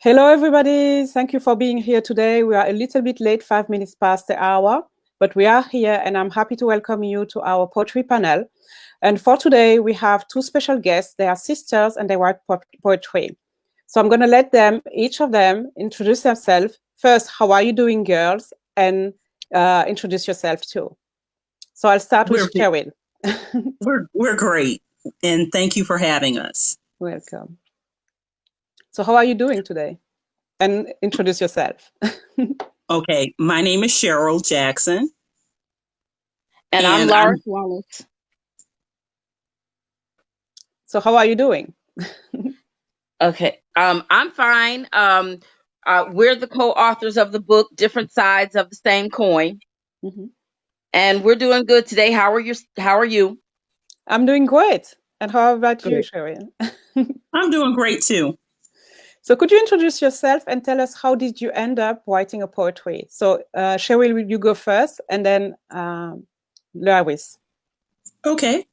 Hello, everybody. Thank you for being here today. We are a little bit late, 5 minutes past the hour, but we are here and I'm happy to welcome you to our poetry panel. And for today, we have two special guests. They are sisters and they write poetry. So I'm going to let them, each of them, introduce themselves. First, how are you doing, girls? And introduce yourself too. So I'll start with Cheryl. We're great. And thank you for having us. Welcome. So how are you doing today? And introduce yourself. Okay, my name is Cheryl Jackson. And I'm Laura Wallace. So how are you doing? Okay, I'm fine. We're the co-authors of the book, Different Sides of the Same Coin. Mm-hmm. And we're doing good today. How are you? I'm doing great. And how about you, Cheryl? I'm doing great too. So could you introduce yourself and tell us how did you end up writing a poetry? So Cheryl, will you go first and then Lois? Okay.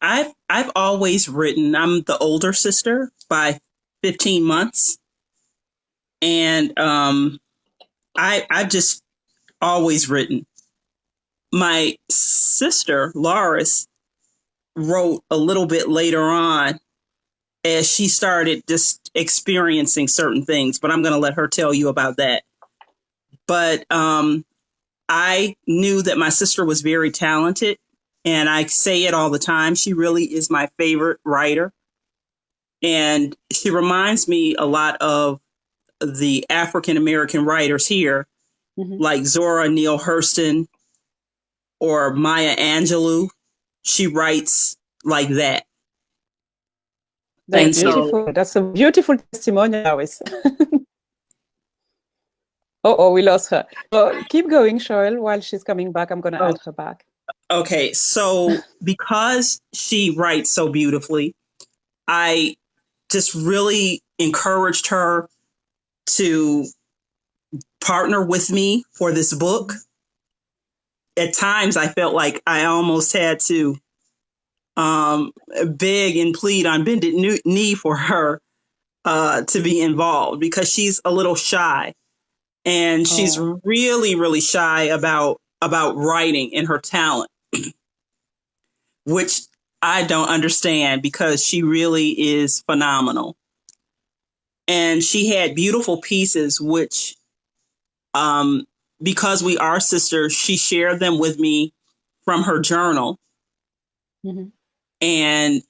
I've always written. I'm the older sister by 15 months. And I've just always written. My sister, Loris, wrote a little bit later on as she started just experiencing certain things, but I'm going to let her tell you about that. But I knew that my sister was very talented, and I say it all the time. She really is my favorite writer. And she reminds me a lot of the African-American writers here, like Zora Neale Hurston or Maya Angelou. She writes like that. That's beautiful. So, that's a beautiful testimonial, Lois. Oh, we lost her. So keep going, Cheryl. While she's coming back, I'm going to add her back. Okay, so because she writes so beautifully, I just really encouraged her to partner with me for this book. At times, I felt like I almost had to beg and plead on bended knee for her to be involved because she's a little shy. And she's really, really shy about writing and her talent, which I don't understand because she really is phenomenal. And she had beautiful pieces, which, because we are sisters, she shared them with me from her journal. Mm-hmm. And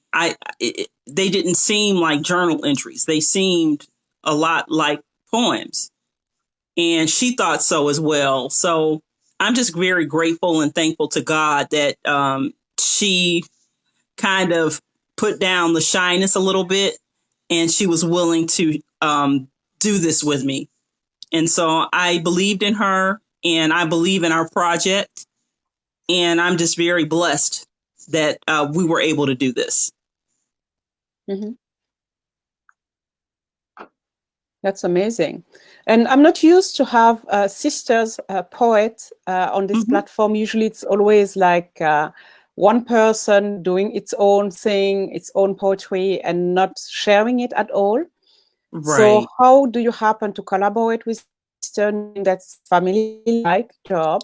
they didn't seem like journal entries. They seemed a lot like poems. And she thought so as well. So I'm just very grateful and thankful to God that she kind of put down the shyness a little bit and she was willing to do this with me. And so I believed in her and I believe in our project. And I'm just very blessed that we were able to do this. Mm-hmm. That's amazing. And I'm not used to have sisters poet on this platform. Usually it's always like one person doing its own thing, its own poetry and not sharing it at all. Right. So how do you happen to collaborate with sister in that family-like job?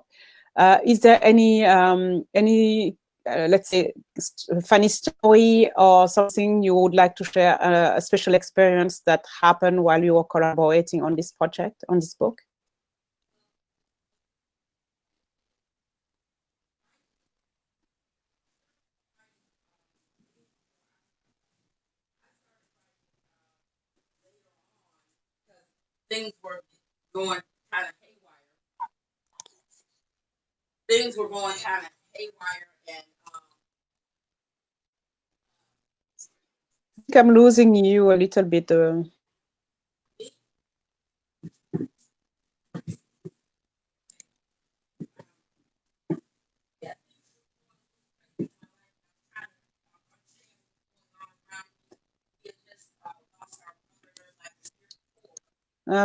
Is there any let's say, funny story or something you would like to share, a special experience that happened while you were collaborating on this project, on this book? Things were going kind of haywire. Things were going kind of haywire and I think I'm losing you a little bit. I'm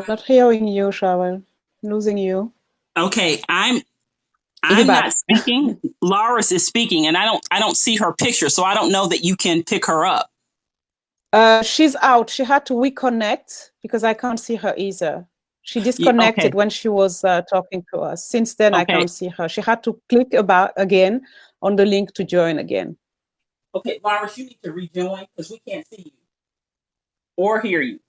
not hearing you, Cheryl. Losing you. Okay, I'm not speaking. Loris is speaking, and I don't see her picture, so I don't know that you can pick her up. She's out. She had to reconnect because I can't see her either. She disconnected when she was talking to us. Since then, I can't see her. She had to click again on the link to join again. Okay, Lawrence, you need to rejoin because we can't see you or hear you.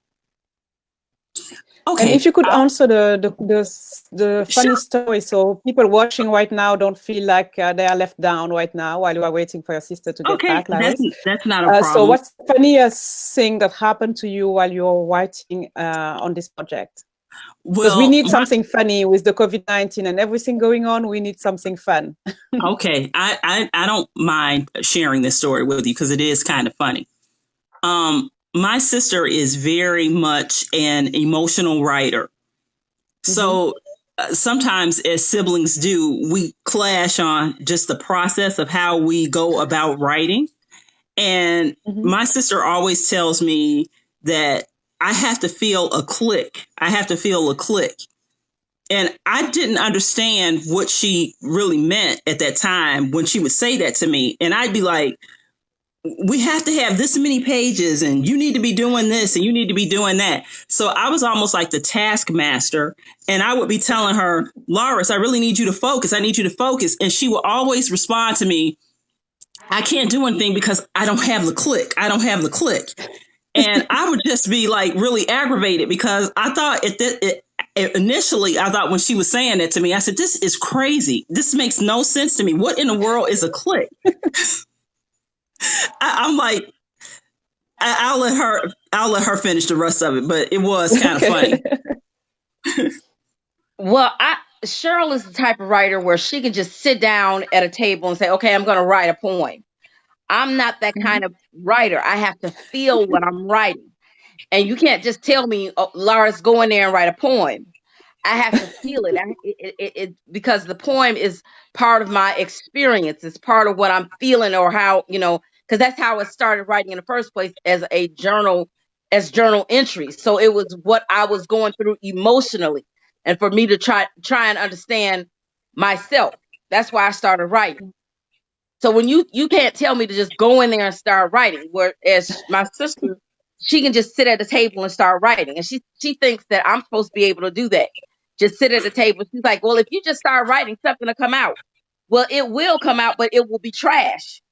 Okay. And if you could answer the funny story, so people watching right now don't feel like they are left down right now while you are waiting for your sister to get back. That's not a problem. So what's the funniest thing that happened to you while you're writing on this project? Because we need something funny with the COVID-19 and everything going on. We need something fun. Okay, I don't mind sharing this story with you because it is kind of funny. My sister is very much an emotional writer. So sometimes, as siblings do, we clash on just the process of how we go about writing. And my sister always tells me that I have to feel a click. I have to feel a click. And I didn't understand what she really meant at that time when she would say that to me. And I'd be like, we have to have this many pages and you need to be doing this and you need to be doing that. So I was almost like the taskmaster, and I would be telling her, Loris, I really need you to focus. I need you to focus. And she would always respond to me, I can't do anything because I don't have the click. I don't have the click. And I would just be like really aggravated because I thought initially, I thought when she was saying that to me, I said, this is crazy. This makes no sense to me. What in the world is a click? I'm like, I'll let her finish the rest of it, but it was kind of funny. Well, Cheryl is the type of writer where she can just sit down at a table and say, okay, I'm going to write a poem. I'm not that kind of writer. I have to feel what I'm writing. And you can't just tell me, oh, Laura's go in there and write a poem. I have to feel it. Because the poem is part of my experience. It's part of what I'm feeling, or how, because that's how I started writing in the first place, as journal entries. So it was what I was going through emotionally, and for me to try and understand myself. That's why I started writing. So when you can't tell me to just go in there and start writing, whereas my sister, she can just sit at the table and start writing, and she thinks that I'm supposed to be able to do that. Just sit at the table. She's like, well, if you just start writing, something will come out. Well, it will come out, but it will be trash.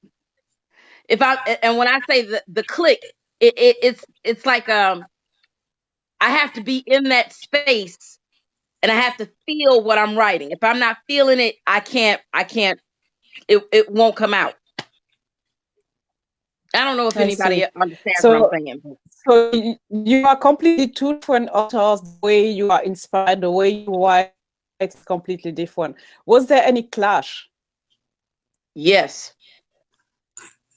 And when I say the click, it's like I have to be in that space, and I have to feel what I'm writing. If I'm not feeling it, I can't. It won't come out. I don't know if anybody understands what I'm saying. So you are completely two different authors. The way you are inspired, the way you write, it's completely different. Was there any clash? Yes.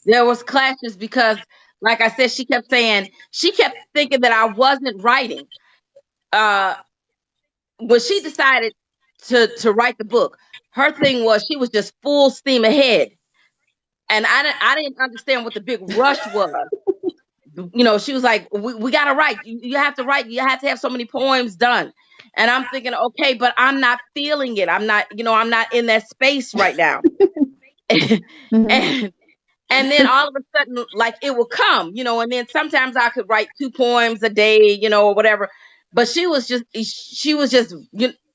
There was clashes because, like I said, she kept thinking that I wasn't writing. When she decided to write the book, her thing was she was just full steam ahead. And I didn't understand what the big rush was. She was like, we got to write. You have to write. You have to have so many poems done. And I'm thinking, okay, but I'm not feeling it. I'm not in that space right now. And then all of a sudden, like, it will come, and then sometimes I could write 2 poems a day, or whatever. But she was just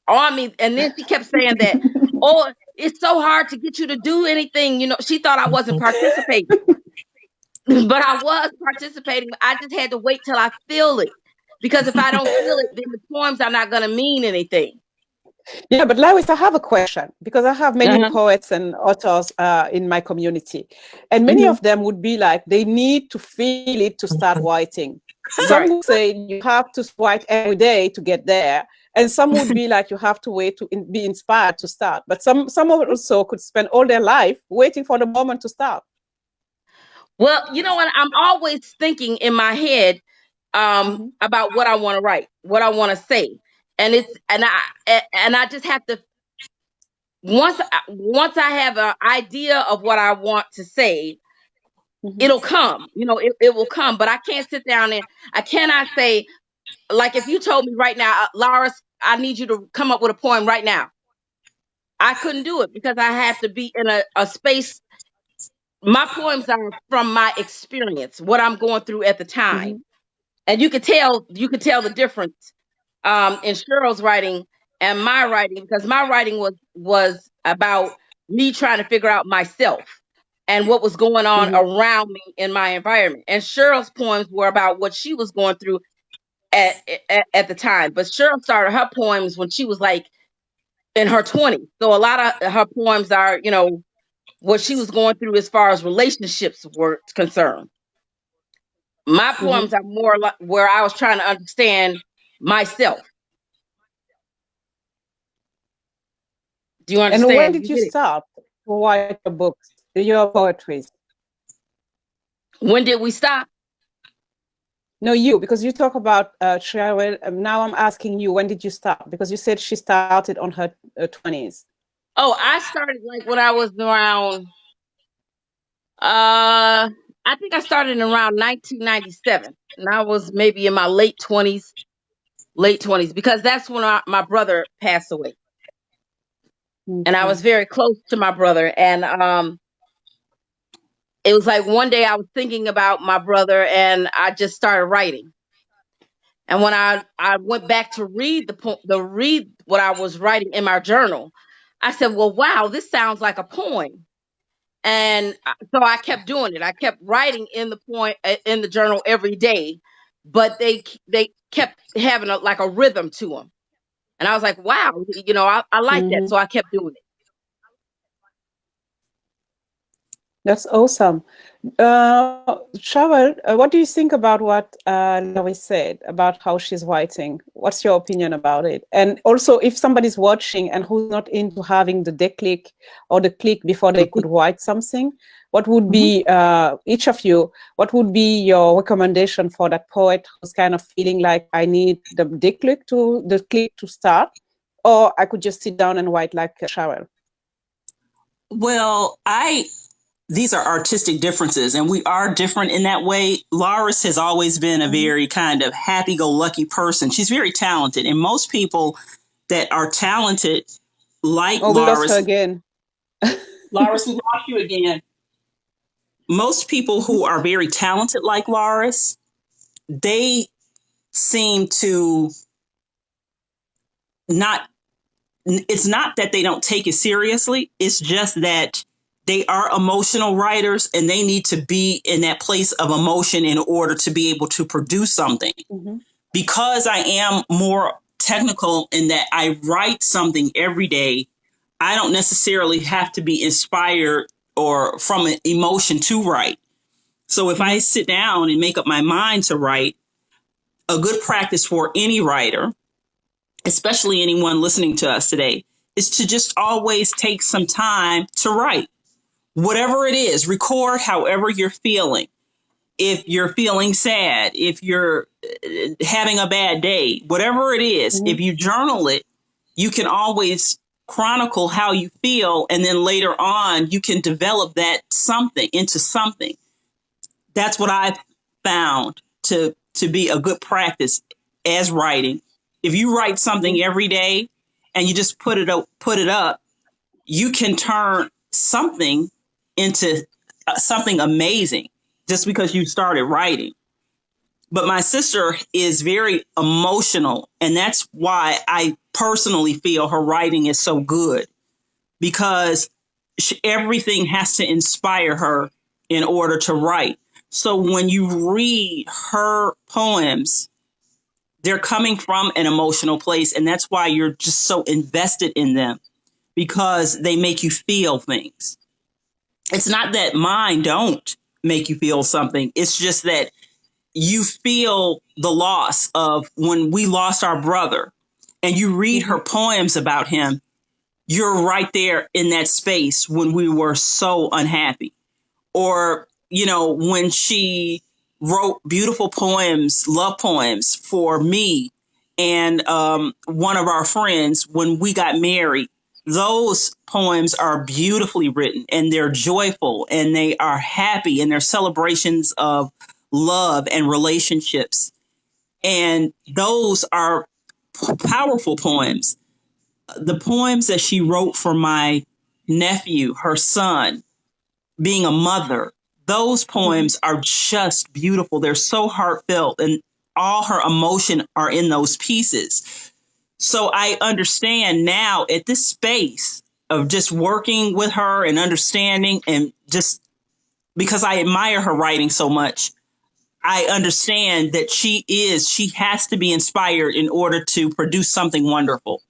on me. And then she kept saying that, oh, it's so hard to get you to do anything. She thought I wasn't participating. But I was participating. I just had to wait till I feel it. Because if I don't feel it, then the poems are not going to mean anything. Yeah, but Lois, I have a question, because I have many poets and authors in my community, and many of them would be like, they need to feel it to start writing. Some would say you have to write every day to get there, and some would be like you have to wait to be inspired to start. But some also could spend all their life waiting for the moment to start. Well, what, I'm always thinking in my head about what I want to write, what I want to say. And I just have to, once I have an idea of what I want to say, it'll come, it will come. But I can't sit down and I cannot say, like, if you told me right now, Laura, I need you to come up with a poem right now, I couldn't do it, because I have to be in a space my poems are from my experience, what I'm going through at the time. Mm-hmm. And you could tell the difference in Cheryl's writing and my writing, because my writing was about me trying to figure out myself and what was going on Mm-hmm. around me in my environment. And Cheryl's poems were about what she was going through at the time. But Cheryl started her poems when she was like in her 20s. So a lot of her poems are, what she was going through as far as relationships were concerned. My Mm-hmm. poems are more like where I was trying to understand myself. Do you And when understand? did You you get it? start to write your books, your poetries? When did we stop? No, you, because you talk about Cheryl. Now I'm asking you, when did you start? Because you said she started on her 20s. Oh, I started like when I was around. I think I started around 1997, and I was maybe in my late twenties, because that's when my brother passed away, and I Okay. was very close to my brother, and it was like one day I was thinking about my brother, and I just started writing. And when I went back to read what I was writing in my journal, I said, "Well, wow, this sounds like a poem." And so I kept doing it. I kept writing in the journal every day, but they kept having like a rhythm to them. And I was like, "Wow, I like that." Mm-hmm. So I kept doing it. That's awesome. Cheryl, what do you think about what Laurie said about how she's writing? What's your opinion about it? And also, if somebody's watching and who's not into having the declic or the click before they could write something, what would Mhm. be, each of you, what would be your recommendation for that poet who's kind of feeling like I need the click to start, or I could just sit down and write like Cheryl? Well, these are artistic differences, and we are different in that way. Loris has always been a Mm-hmm. very kind of happy-go-lucky person. She's very talented, and most people that are talented like Oh, we lost her Loris. again. Loris, we lost you again. Most people Mm-hmm. who are very talented like Loris, they seem to not, it's not that they don't take it seriously. It's just that they are emotional writers and they need to be in that place of emotion in order to be able to produce something. Mm-hmm. Because I am more technical in that I write something every day, I don't necessarily have to be inspired or from an emotion to write. So if I Mm-hmm. sit down and make up my mind to write, a good practice for any writer, especially anyone listening to us today, is to just always take some time to write. Whatever it is, record however you're feeling. If you're feeling sad, if you're having a bad day, whatever it is, Mm-hmm. if you journal it, you can always chronicle how you feel. And then later on, you can develop that something into something. That's what I've found to be a good practice as writing. If you write Mm-hmm. something every day and you just put it up, you can turn something into something amazing just because you started writing. But my sister is very emotional, and that's why I personally feel her writing is so good, because everything has to inspire her in order to write. So when you read her poems, they're coming from an emotional place, and that's why you're just so invested in them, because they make you feel things. It's not that mine don't make you feel something. It's just that you feel the loss of when we lost our brother, and you read Mm-hmm. her poems about him, you're right there in that space when we were so unhappy. Or, when she wrote beautiful poems, love poems for me and one of our friends when we got married. Those poems are beautifully written, and they're joyful, and they are happy, and they're celebrations of love and relationships. And those are powerful poems. The poems that she wrote for my nephew, her son, being a mother. Those poems are just beautiful. They're so heartfelt, and all her emotion are in those pieces. So I understand now at this space of just working with her and understanding, and just because I admire her writing so much, I understand that she has to be inspired in order to produce something wonderful.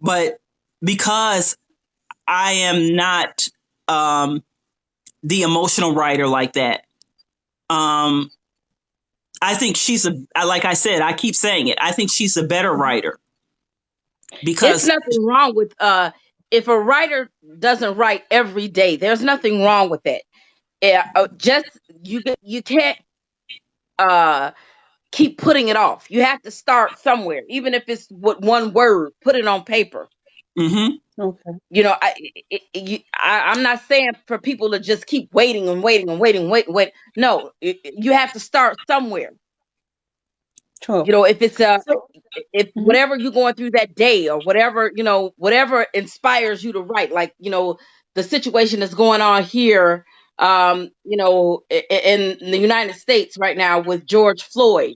But because I am not the emotional writer like that, I think like I said, I keep saying it, I think she's a better writer. It's Because nothing wrong with if a writer doesn't write every day. There's nothing wrong with that. Just you can't keep putting it off. You have to start somewhere, even if it's with one word. Put it on paper. Okay. You know, I'm not saying for people to just keep waiting and waiting and waiting, wait. No, you have to start somewhere. Sure. You know, if it's So, if whatever you're going through that day, or whatever, you know, whatever inspires you to write, like, you know, the situation that's going on here, you know, in the United States right now with George Floyd.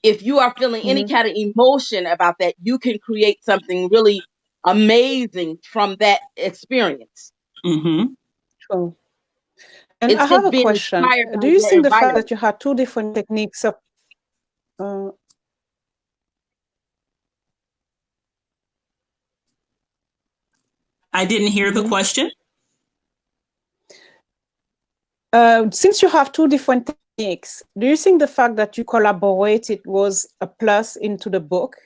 If you are feeling any kind of emotion about that, you can create something really amazing from that experience. sure. And I It's have just a being question. inspired by Do you your think the fact environment. that you had two different techniques of uh, I didn't hear the question. Since you have two different techniques, do you think the fact that you collaborated was a plus into the book?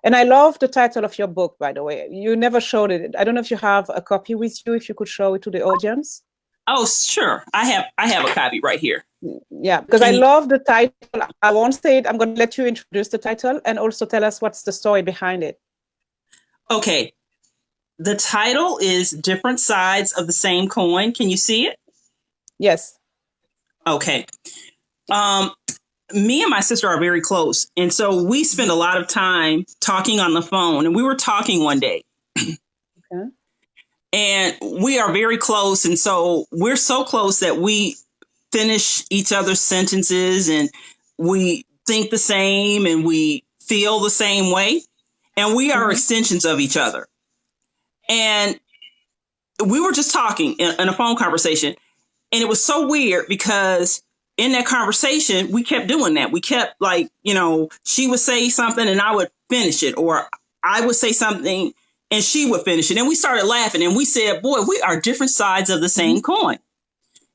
And I love the title of your book, by the way. You never showed it. I don't know if you have a copy with you, if you could show it to the audience. Oh, sure. I have a copy right here. Yeah, because I love the title. I won't say it. I'm going to let you introduce the title and also tell us what's the story behind it. Okay. The title is Different Sides of the Same Coin. Can you see it? Yes. Okay. Me and my sister are very close. And so we spend a lot of time talking on the phone. And we were talking one day. Okay. And we are very close. And so we're so close that we finish each other's sentences, and we think the same, and we feel the same way. And we are extensions of each other. And we were just talking in a phone conversation. And it was so weird because in that conversation, we kept doing that. We kept, like, you know, she would say something and I would finish it, or I would say something and she would finish it. And we started laughing and we said, boy, we are different sides of the same coin.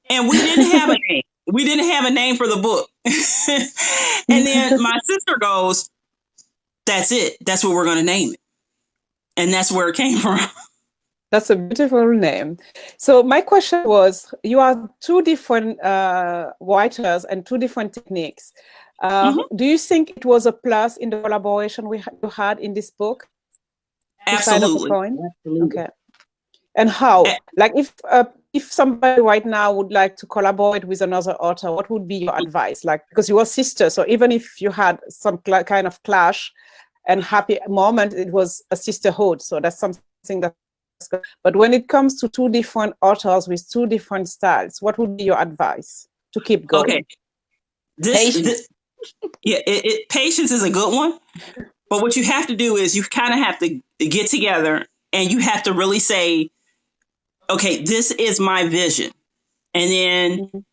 And we didn't have a name. We didn't have a name for the book. And then my sister goes, that's it. That's what we're going to name it. And that's where it came from. That's a beautiful name. So my question was, you are two different writers and two different techniques. Do you think it was a plus in the collaboration you had in this book? Absolutely. Absolutely. Okay. And how? Like, if somebody right now would like to collaborate with another author, what would be your advice? Like, because you are sisters, so even if you had some kind of clash and happy moment, it was a sisterhood. So that's something that's good. But when it comes to two different authors with two different styles, what would be your advice to keep going? Okay. Patience. Patience is a good one. But what you have to do is you kind of have to get together and you have to really say, okay, this is my vision. And then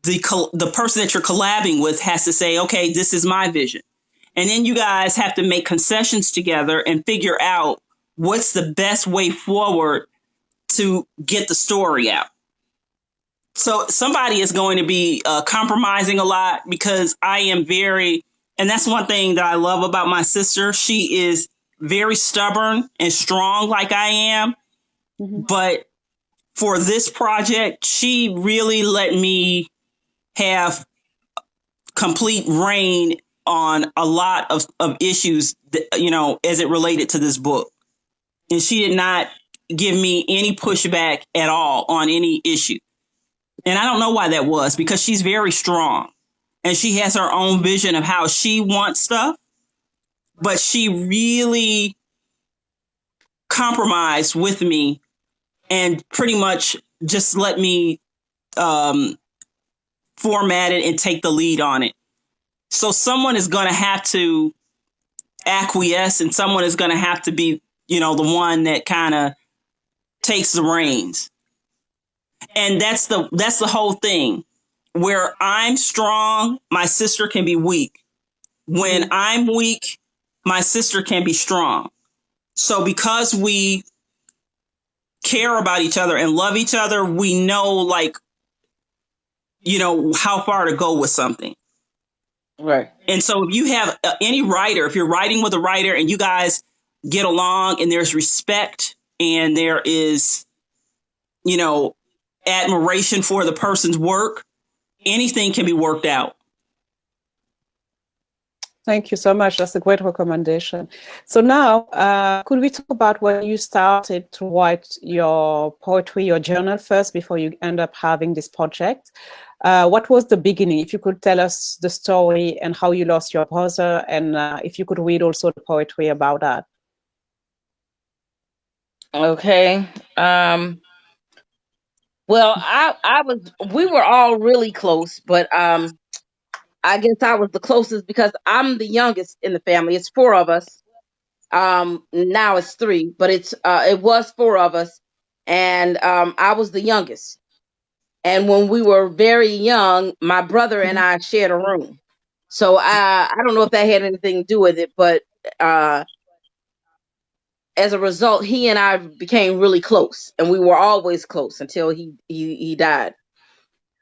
the person that you're collabing with has to say, okay, this is my vision. And then you guys have to make concessions together and figure out what's the best way forward to get the story out. So somebody is going to be compromising a lot, because I am and that's one thing that I love about my sister. She is very stubborn and strong like I am. But for this project, she really let me have complete reign on a lot of issues, that, you know, as it related to this book. And she did not give me any pushback at all on any issue. And I don't know why that was, because she's very strong and she has her own vision of how she wants stuff. But she really compromised with me and pretty much just let me format it and take the lead on it. So someone is going to have to acquiesce, and someone is going to have to be, the one that kind of takes the reins. And that's the whole thing. Where I'm strong, my sister can be weak. When I'm weak, my sister can be strong. So because we care about each other and love each other, we know, how far to go with something. Right. And so if you have any writer, if you're writing with a writer and you guys get along and there's respect and there is, admiration for the person's work, anything can be worked out. Thank you so much. That's a great recommendation. So now, could we talk about when you started to write your poetry, your journal first, before you end up having this project? What was the beginning? If you could tell us the story and how you lost your brother, and if you could read also the poetry about that. Okay. Well, we were all really close, but I guess I was the closest because I'm the youngest in the family. It's four of us. Now it's three, but it was four of us, and I was the youngest. And when we were very young, my brother and I shared a room. So I don't know if that had anything to do with it, but as a result, he and I became really close, and we were always close until he died.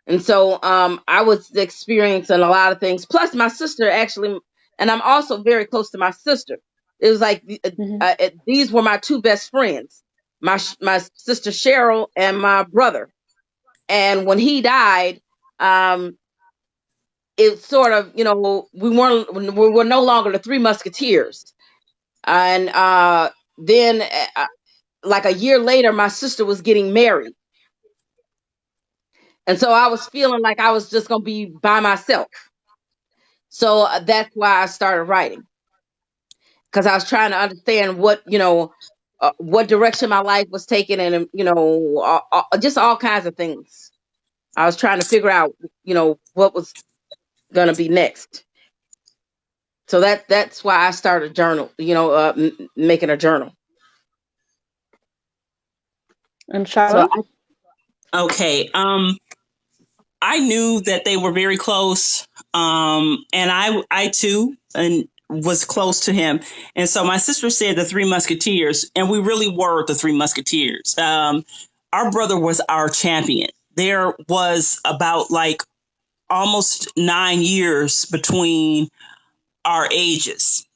And so I was experiencing a lot of things. Plus, my sister actually, and I'm also very close to my sister. It was like these were my two best friends, my sister Cheryl and my brother. And when he died, it sort of, we were no longer the Three Musketeers. And then, like a year later, my sister was getting married. And so I was feeling like I was just going to be by myself. So that's why I started writing, because I was trying to understand what direction my life was taking, and just all kinds of things. I was trying to figure out, what was going to be next. So that's why I started journal, making a journal. And Sharon? So Okay. I knew that they were very close. And I too, and was close to him. And so my sister said the Three Musketeers, and we really were the Three Musketeers. Our brother was our champion. There was about almost 9 years between our ages.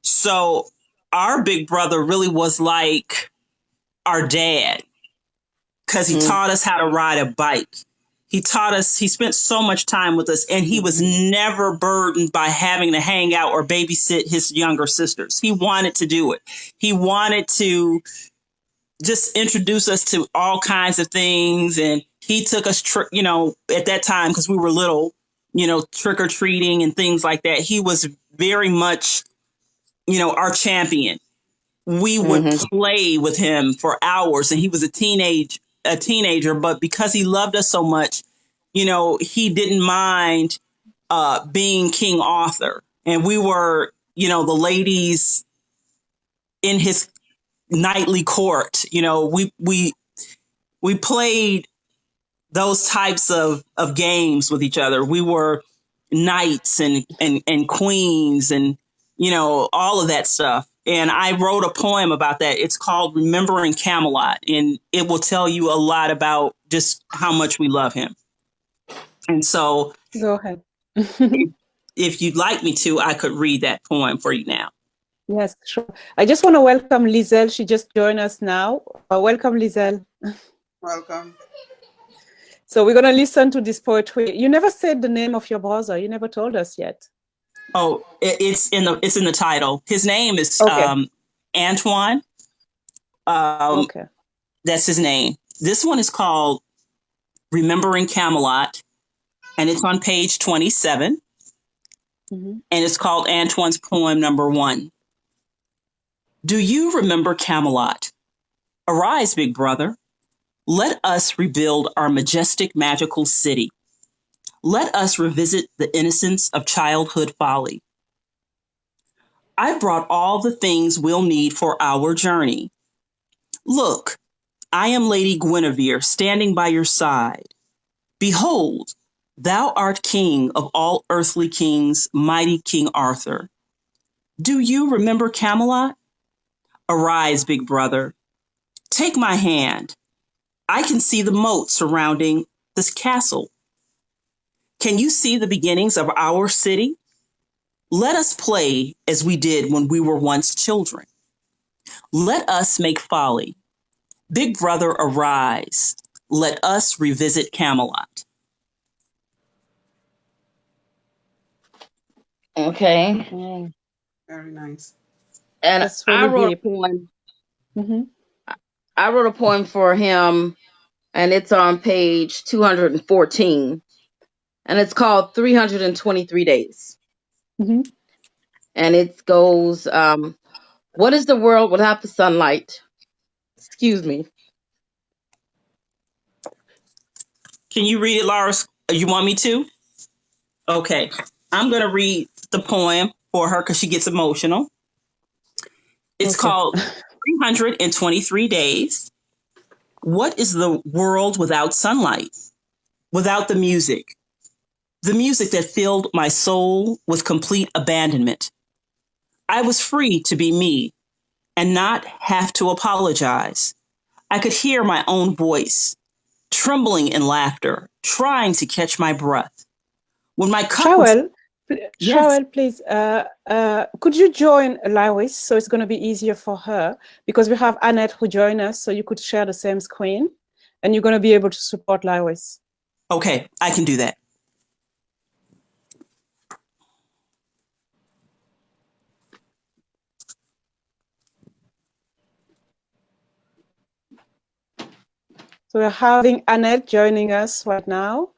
So our big brother really was like our dad, because he taught us how to ride a bike. He spent so much time with us, and he was never burdened by having to hang out or babysit his younger sisters. He wanted to do it. He wanted to just introduce us to all kinds of things. And he took us, at that time, because we were little, trick or treating and things like that. He was very much, our champion. We would play with him for hours, and he was a teenager, but because he loved us so much, he didn't mind being King Arthur. And we were, the ladies in his knightly court. We played those types of games with each other. We were knights and queens and, all of that stuff. And I wrote a poem about that. It's called Remembering Camelot, and it will tell you a lot about just how much we love him. And so Go ahead. if you'd like me to, I could read that poem for you now. Yes, sure. I just want to welcome Lizelle. She just joined us now. Welcome, Lizelle. Welcome. So we're going to listen to this poetry. You never said the name of your brother. You never told us yet. Oh, it's in the title. His name is Antoine. Okay. That's his name. This one is called Remembering Camelot, and it's on page 27. And it's called Antoine's poem number 1. Do you remember Camelot? Arise, big brother. Let us rebuild our majestic, magical city. Let us revisit the innocence of childhood folly. I brought all the things we'll need for our journey. Look, I am Lady Guinevere standing by your side. Behold, thou art king of all earthly kings, mighty King Arthur. Do you remember Camelot? Arise, big brother. Take my hand. I can see the moat surrounding this castle. Can you see the beginnings of our city? Let us play as we did when we were once children. Let us make folly. Big brother, arise. Let us revisit Camelot. Okay. Very nice. And That's I really wrote deep. a poem. Mm-hmm. I wrote a poem for him, and it's on page 214, and it's called 323 Days. Mm-hmm. And it goes, what is the world without the sunlight? Excuse me. Can you read it, Laura? You want me to? Okay. I'm going to read the poem for her because she gets emotional. It's Okay. called 323 Days. What is the world without sunlight? Without the music? The music that filled my soul with complete abandonment. I was free to be me and not have to apologize. I could hear my own voice, trembling in laughter, trying to catch my breath. When my cup was... Yes. Shawel, please, could you join Lewis so it's going to be easier for her? Because we have Annette who joined us, so you could share the same screen and you're going to be able to support Lewis. Okay, I can do that. So we're having Annette joining us right now.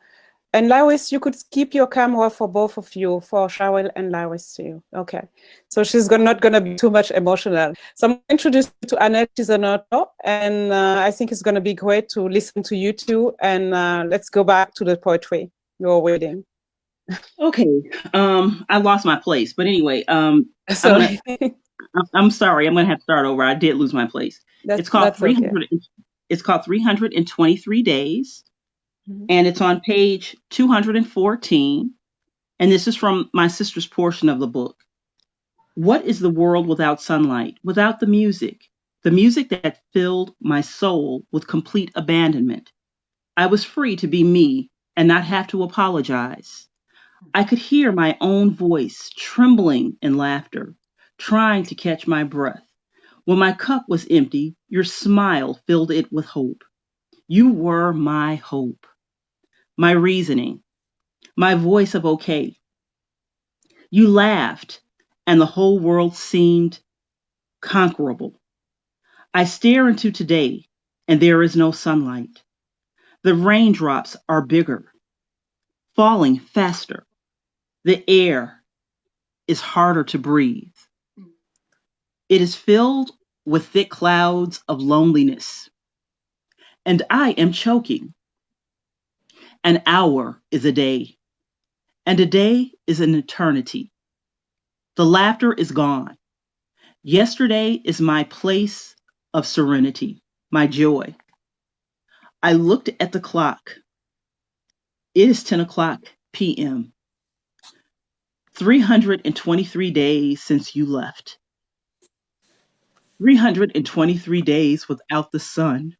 And Lewis, you could keep your camera for both of you, for Shawel and Lewis too. Okay. So she's not going to be too much emotional. So I'm going to introduce you to Annette. She's an author. And I think it's going to be great to listen to you two. And let's go back to the poetry you're reading. Okay. I lost my place. But anyway, Sorry. I'm sorry. I'm going to have to start over. I did lose my place. It's called 300. Okay. It's called 323 Days. Mm-hmm. And it's on page 214. And this is from my sister's portion of the book. What is the world without sunlight, without the music that filled my soul with complete abandonment? I was free to be me and not have to apologize. I could hear my own voice trembling in laughter, trying to catch my breath. When my cup was empty, your smile filled it with hope. You were my hope, my reasoning, my voice of okay. You laughed, and the whole world seemed conquerable. I stare into today, and there is no sunlight. The raindrops are bigger, falling faster. The air is harder to breathe. It is filled with thick clouds of loneliness, and I am choking. An hour is a day, and a day is an eternity. The laughter is gone. Yesterday is my place of serenity, my joy. I looked at the clock. It is 10 o'clock p.m. 323 days since you left. 323 days without the sun.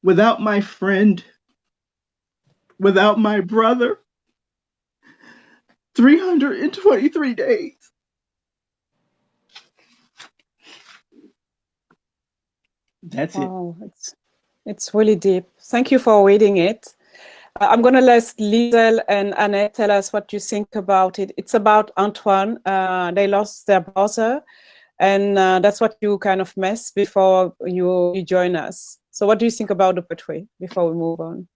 Without my friend. Without my brother. 323 days. That's it. Oh, it's really deep. Thank you for reading it. I'm going to let Liesel and Annette tell us what you think about it. It's about Antoine. They lost their brother, and that's what you kind of missed before you join us. So what do you think about the poetry before we move on?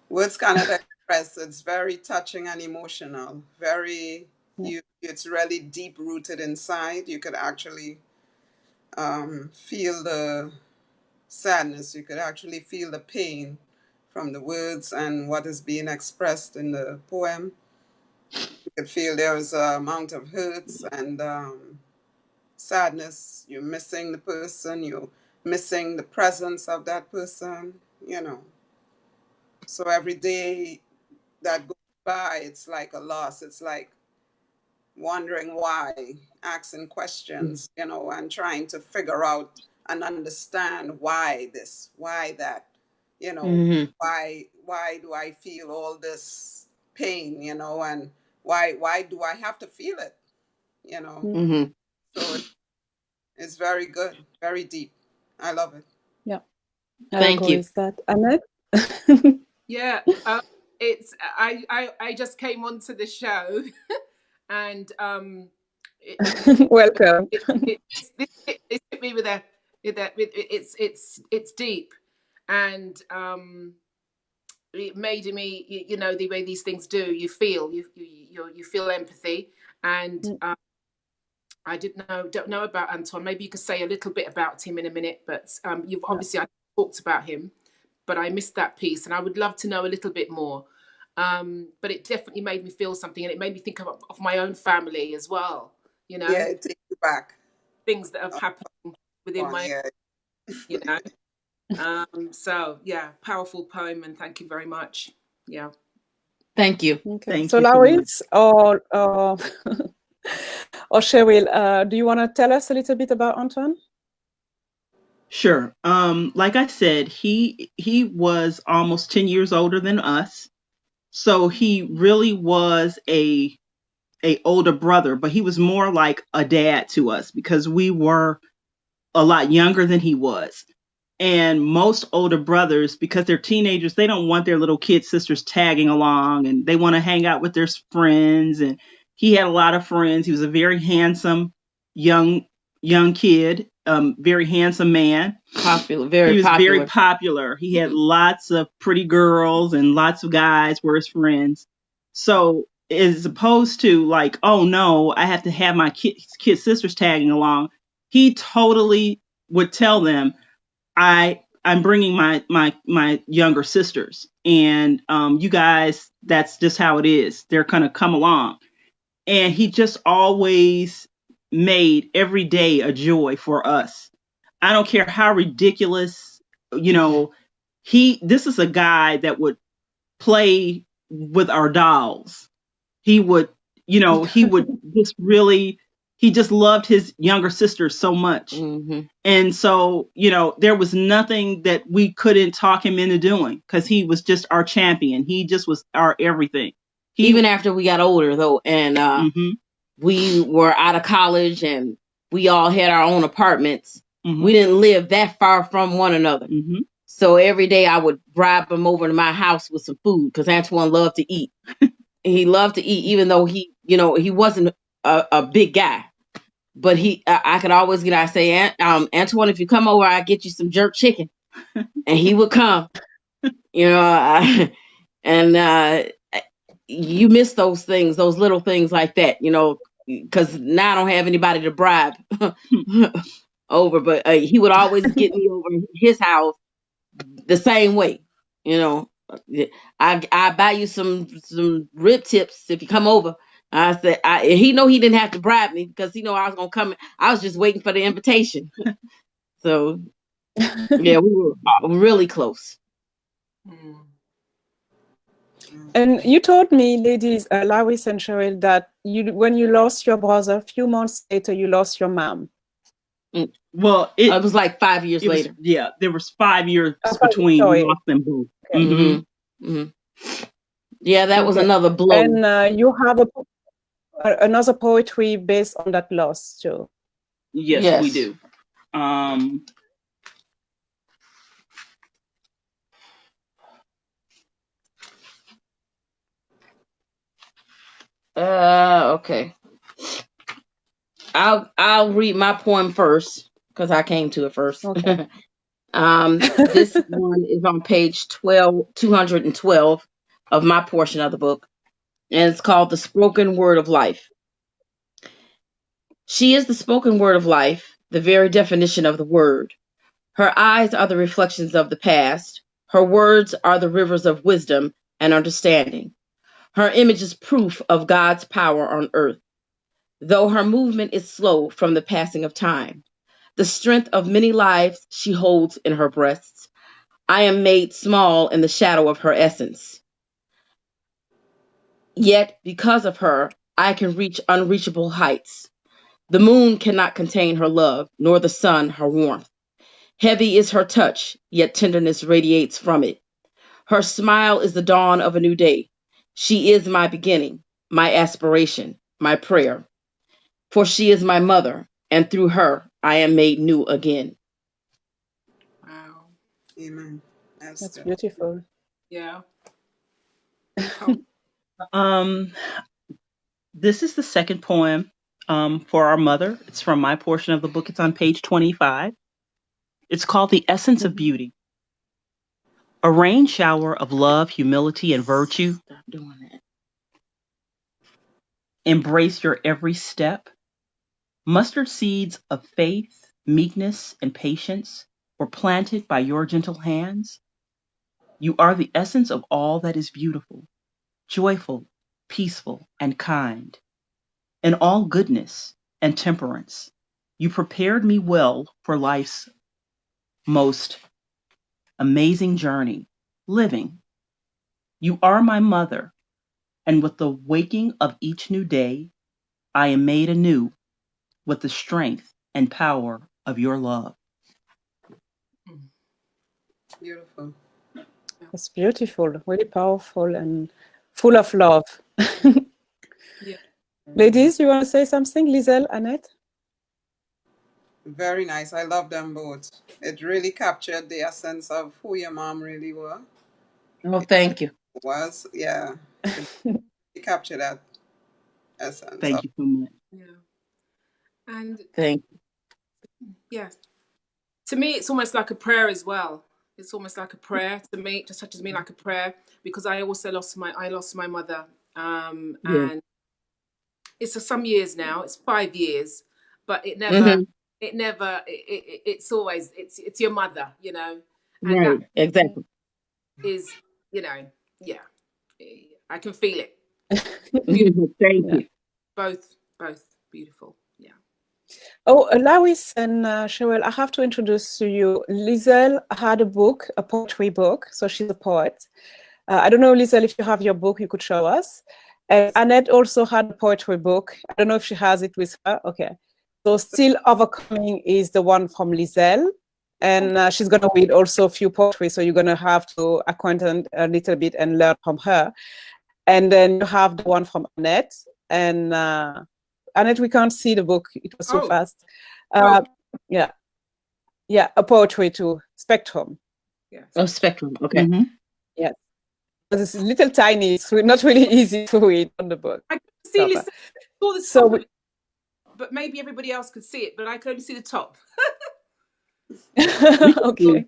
Words cannot express. It's very touching and emotional. Very It's really deep rooted inside. You could actually feel the sadness. You could actually feel the pain from the words and what is being expressed in the poem. You could feel there's an amount of hurts and sadness. You're missing the person. You're missing the presence of that person. You know. So every day that goes by, it's like a loss. It's like wondering why, asking questions, you know, and trying to figure out and understand why this, why that, you know, why do I feel all this pain, you know, and why do I have to feel it, you know? So it's very good, very deep. I love it. Yeah, I Thank agree you. with that. Annette? Yeah, it's I just came onto the show, and Welcome. it hit me with it's deep, and it made me, you know, the way these things do. You feel you feel empathy, and I don't know about Anton. Maybe you could say a little bit about him in a minute, but you've obviously I talked about him, but I missed that piece, and I would love to know a little bit more. But it definitely made me feel something, and it made me think of my own family as well. You know, Yeah, it takes you back. things that have happened within my, Yeah. you know. So yeah, powerful poem, and thank you very much. Yeah. Thank you. Okay. Thank So you so Laris or or Cheryl, do you want to tell us a little bit about Antoine? Sure. Like I said, he was almost 10 years older than us. So he really was a older brother, but he was more like a dad to us because we were a lot younger than he was. And most older brothers, because they're teenagers, they don't want their little kid sisters tagging along, and they want to hang out with their friends. And he had a lot of friends. He was a very handsome young kid, very handsome man. Popular, very He was popular. very popular. He had lots of pretty girls, and lots of guys were his friends. So as opposed to like, oh no, I have to have my kid sisters tagging along, he totally would tell them, I'm bringing my younger sisters, and you guys, that's just how it is. They're gonna come along. And he just always made every day a joy for us. I don't care how ridiculous, you know, this is a guy that would play with our dolls. He would, he would just really, he just loved his younger sister so much. And so, there was nothing that we couldn't talk him into doing because he was just our champion. He just was our everything. Even after we got older, though, and we were out of college and we all had our own apartments. We didn't live that far from one another. So every day I would bribe him over to my house with some food because Antoine loved to eat. He loved to eat, even though he wasn't a big guy. But I could always I say, Antoine, if you come over, I get you some jerk chicken. And he would come, and you miss those things, those little things like that, because now I don't have anybody to bribe over, but he would always get me over his house the same way, I buy you some rib tips if you come over. I said, he know he didn't have to bribe me because I was gonna come. I was just waiting for the invitation. So yeah, we were really close. And you told me, ladies, Laris and Cheryl, that when you lost your brother, a few months later, you lost your mom. Well, it was like 5 years later. There was 5 years between. We lost them both. Okay. Yeah, that was another blow. And you have another poetry based on that loss too. Yes, we do. Okay. I'll read my poem first because I came to it first. Okay. This one is on page 212 of my portion of the book, and it's called The Spoken Word of Life. She is the spoken word of life, the very definition of the word. Her eyes are the reflections of the past. Her words are the rivers of wisdom and understanding. Her image is proof of God's power on earth. Though her movement is slow from the passing of time, the strength of many lives she holds in her breasts. I am made small in the shadow of her essence. Yet, because of her, I can reach unreachable heights. The moon cannot contain her love, nor the sun her warmth. Heavy is her touch, yet tenderness radiates from it. Her smile is the dawn of a new day. She is my beginning, my aspiration, my prayer. For she is my mother, and through her I am made new again. Wow. Amen. That's Good. beautiful. Yeah. This is the second poem for our mother. It's from my portion of the book. It's on page 25. It's called The Essence of Beauty. A rain shower of love, humility, and virtue. Stop doing that. Embrace your every step. Mustard seeds of faith, meekness, and patience were planted by your gentle hands. You are the essence of all that is beautiful, joyful, peaceful, and kind. In all goodness and temperance, you prepared me well for life's most amazing journey, living. You are my mother, and with the waking of each new day, I am made anew with the strength and power of your love. Beautiful. It's beautiful, really powerful and full of love. Yeah. Ladies, you want to say something? Lizelle, Annette? Very nice. I love them both. It really captured the essence of who your mom really Oh, thank you. was. Yeah. It really captured that essence Thank of you so much. Yeah. And Thank you. yeah, to me, it's almost like a prayer as well. It's almost like a prayer to me. It just touches me like a prayer because I also lost my mother, Yeah. and it's some years now. It's 5 years, but it never, Mm-hmm. it's always it's your mother, and that Right. Exactly. is, yeah, I can feel it. Thank Yeah. you. Both beautiful. Yeah. Oh, Lawis and Cheryl, I have to introduce to you. Lizelle had a book, a poetry book, so she's a poet. I don't know, Lizelle, if you have your book, you could show us. And Annette also had a poetry book. I don't know if she has it with her. Okay. So Still Overcoming is the one from Lizelle. And she's going to read also a few poetry, so you're going to have to acquaint a little bit and learn from her. And then you have the one from Annette. And Annette, we can't see the book. It was so fast. Yeah. Yeah, a poetry to Spectrum. Yes. Oh, Spectrum. Okay. Mm-hmm. Yeah. It's little tiny, so not really easy to read on the book. I can see saw the So top, but maybe everybody else could see it, but I could only see the top. okay.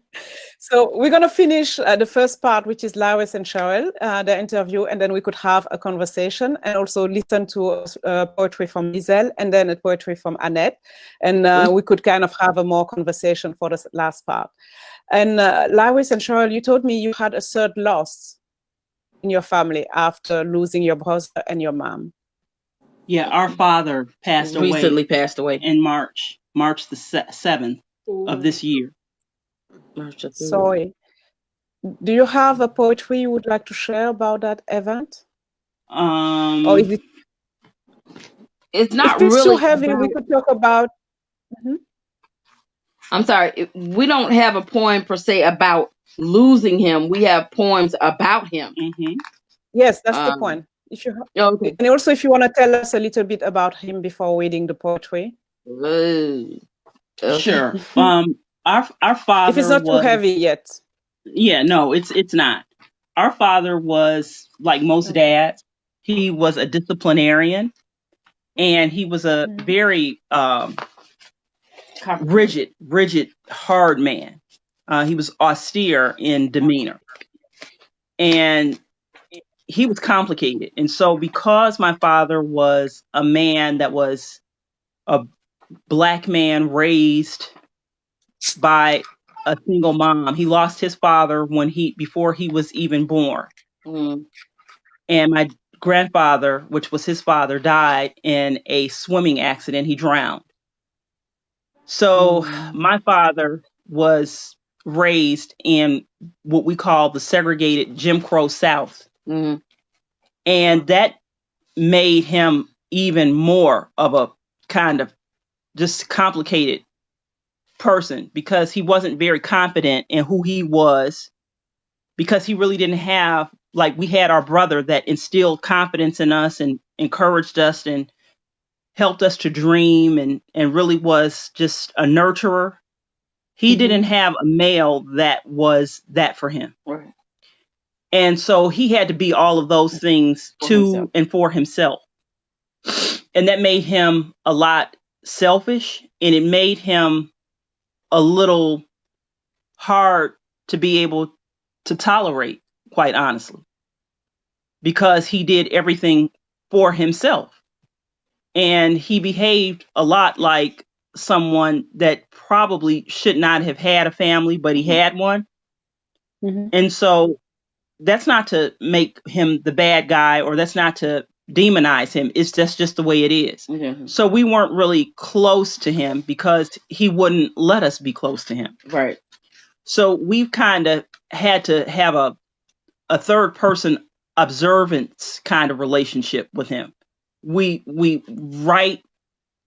So we're going to finish the first part, which is Lawis and Cheryl, the interview, and then we could have a conversation and also listen to poetry from Lizelle and then a poetry from Annette. And we could kind of have a more conversation for the last part. And Lawis and Cheryl, you told me you had a third loss in your family after losing your brother and your mom. Yeah, our father Recently passed away in March the 7th of this year. Sorry. Do you have a poetry you would like to share about that event? Or is it? It's not if it's really too heavy, we could talk about. I'm sorry. We don't have a poem per se about losing him. We have poems about him. Mm-hmm. Yes, that's the point. If you okay. And also, if you want to tell us a little bit about him before reading the poetry. Okay. Sure. Our father. If it's not too heavy yet. Yeah, no, it's not. Our father was like most dads. He was a disciplinarian, and he was a very rigid, hard man. He was austere in demeanor, and he was complicated. And so because my father was a man that was a Black man raised by a single mom. He lost his father before he was even born. Mm. And my grandfather, which was his father, died in a swimming accident. He drowned. So my father was raised in what we call the segregated Jim Crow South. Mm. And that made him even more of a kind of just complicated person, because he wasn't very confident in who he was, because he really didn't have, like, we had our brother that instilled confidence in us and encouraged us and helped us to dream, and really was just a nurturer. He didn't have a male that was that for him. Right. And so he had to be all of those things to and for himself. And that made him a lot selfish, and it made him a little hard to be able to tolerate, quite honestly, because he did everything for himself. And he behaved a lot like someone that probably should not have had a family, but he had one. And so that's not to make him the bad guy, or that's not to demonize him. It's just the way it is. So we weren't really close to him because he wouldn't let us be close to him. Right. So we've kind of had to have a third person observance kind of relationship with him. We write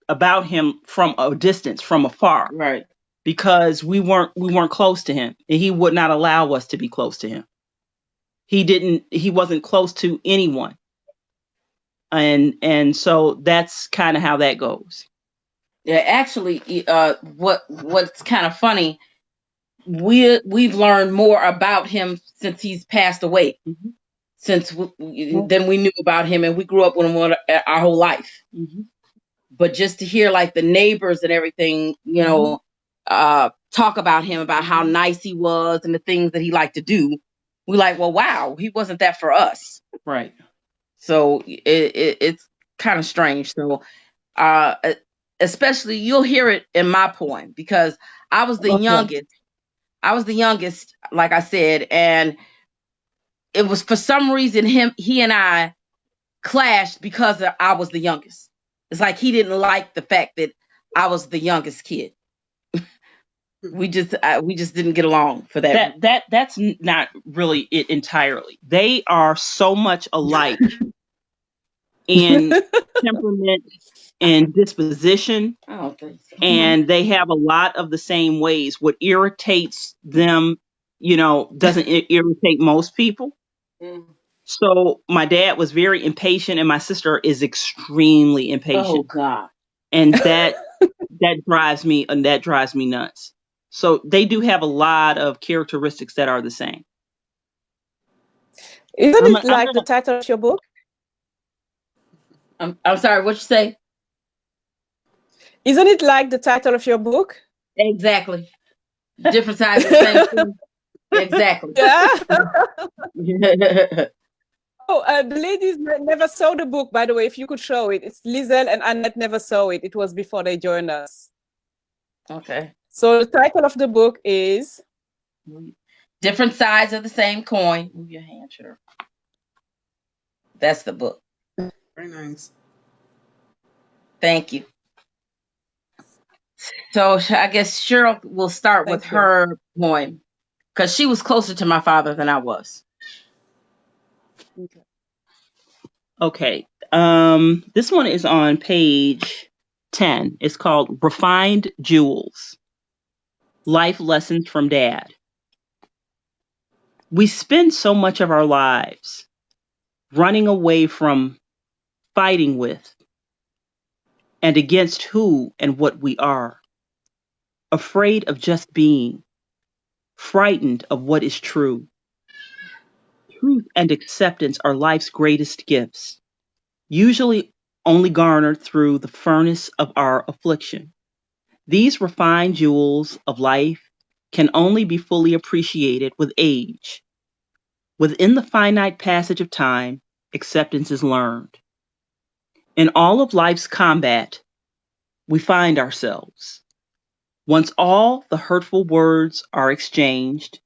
about him from a distance, from afar. Right. Because we weren't close to him, and he would not allow us to be close to him. He wasn't close to anyone. And so that's kind of how that goes. Yeah, actually, what's kind of funny, we've learned more about him since he's passed away, than we knew about him, and we grew up with him our whole life. But just to hear like the neighbors and everything, talk about him, about how nice he was and the things that he liked to do, we're like, well, wow, he wasn't that for us. Right. So it's kind of strange. So especially you'll hear it in my poem, because I was the youngest. I was the youngest, like I said, and it was for some reason he and I clashed because I was the youngest. It's like he didn't like the fact that I was the youngest kid. We just didn't get along for that. That's not really it entirely. They are so much alike in temperament and disposition. I don't think so. And they have a lot of the same ways. What irritates them, doesn't irritate most people. So my dad was very impatient, and my sister is extremely impatient. Oh God! And that drives me nuts. So they do have a lot of characteristics that are the same. Isn't it like the title of your book? I'm sorry, what you say? Isn't it like the title of your book? Exactly. Different sides of the same thing. Exactly. Yeah. The ladies never saw the book, by the way, if you could show it. It's Lizel and Annette never saw it. It was before they joined us. Okay. So the title of the book is Different Sides of the Same Coin. Move your hand, sure. That's the book. Very nice. Thank you. So I guess Cheryl will start with her poem, because she was closer to my father than I was. Okay. This one is on page 10. It's called Refined Jewels. Life Lessons from Dad. We spend so much of our lives running away from, fighting with, and against who and what we are. Afraid of just being. Frightened of what is true. Truth and acceptance are life's greatest gifts, usually only garnered through the furnace of our affliction. These refined jewels of life can only be fully appreciated with age. Within the finite passage of time, acceptance is learned. In all of life's combat, we find ourselves. Once all the hurtful words are exchanged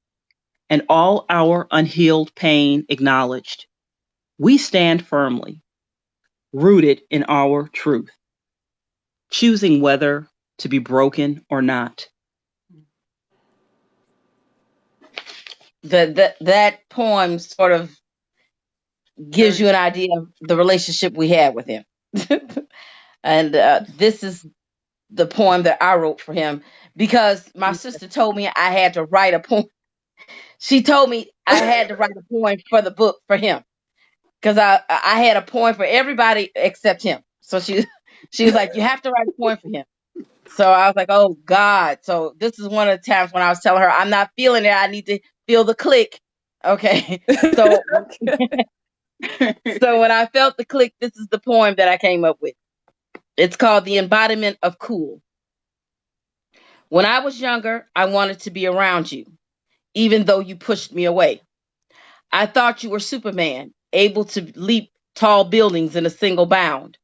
and all our unhealed pain acknowledged, we stand firmly, rooted in our truth, choosing whether to be broken or not. That poem sort of gives you an idea of the relationship we had with him. And this is the poem that I wrote for him because my sister told me I had to write a poem. She told me I had to write a poem for the book for him because I had a poem for everybody except him. So she was like, you have to write a poem for him. So I was like, oh God. So this is one of the times when I was telling her I'm not feeling it. I need to feel the click. Okay. So so when I felt the click, this is the poem that I came up with. It's called The Embodiment of Cool. When I was younger, I wanted to be around you, even though you pushed me away. I thought you were Superman, able to leap tall buildings in a single bound.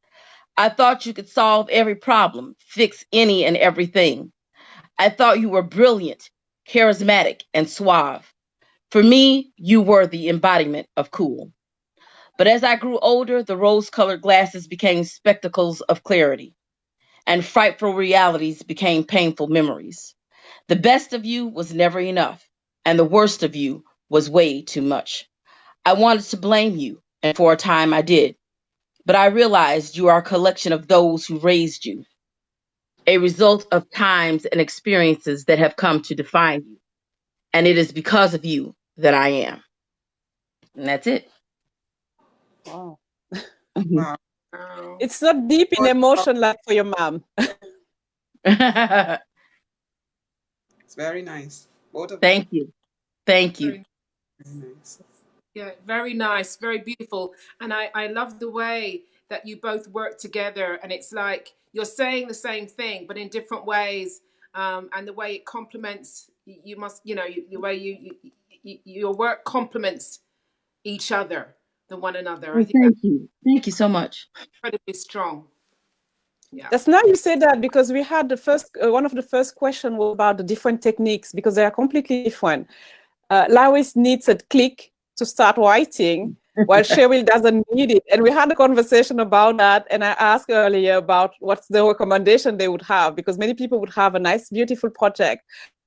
I thought you could solve every problem, fix any and everything. I thought you were brilliant, charismatic, and suave. For me, you were the embodiment of cool. But as I grew older, the rose-colored glasses became spectacles of clarity, and frightful realities became painful memories. The best of you was never enough, and the worst of you was way too much. I wanted to blame you, and for a time I did. But I realized you are a collection of those who raised you, a result of times and experiences that have come to define you. And it is because of you that I am. And that's it. Wow. Wow. It's not deep in emotion like for your mom. Thank It's very nice. Both of them. you. Thank you. Very nice. Yeah, very nice, very beautiful. And I love the way that you both work together. And it's like you're saying the same thing, but in different ways. And the way it complements, you must, the way your work complements each other, the one another. I Oh, think that's thank you. Thank you so much. incredibly strong. Yeah. That's now you say that because we had the first, one of the first questions was about the different techniques because they are completely different. Lois needs a click to start writing, while Cheryl doesn't need it. And we had a conversation about that. And I asked earlier about what's the recommendation they would have, because many people would have a nice, beautiful project.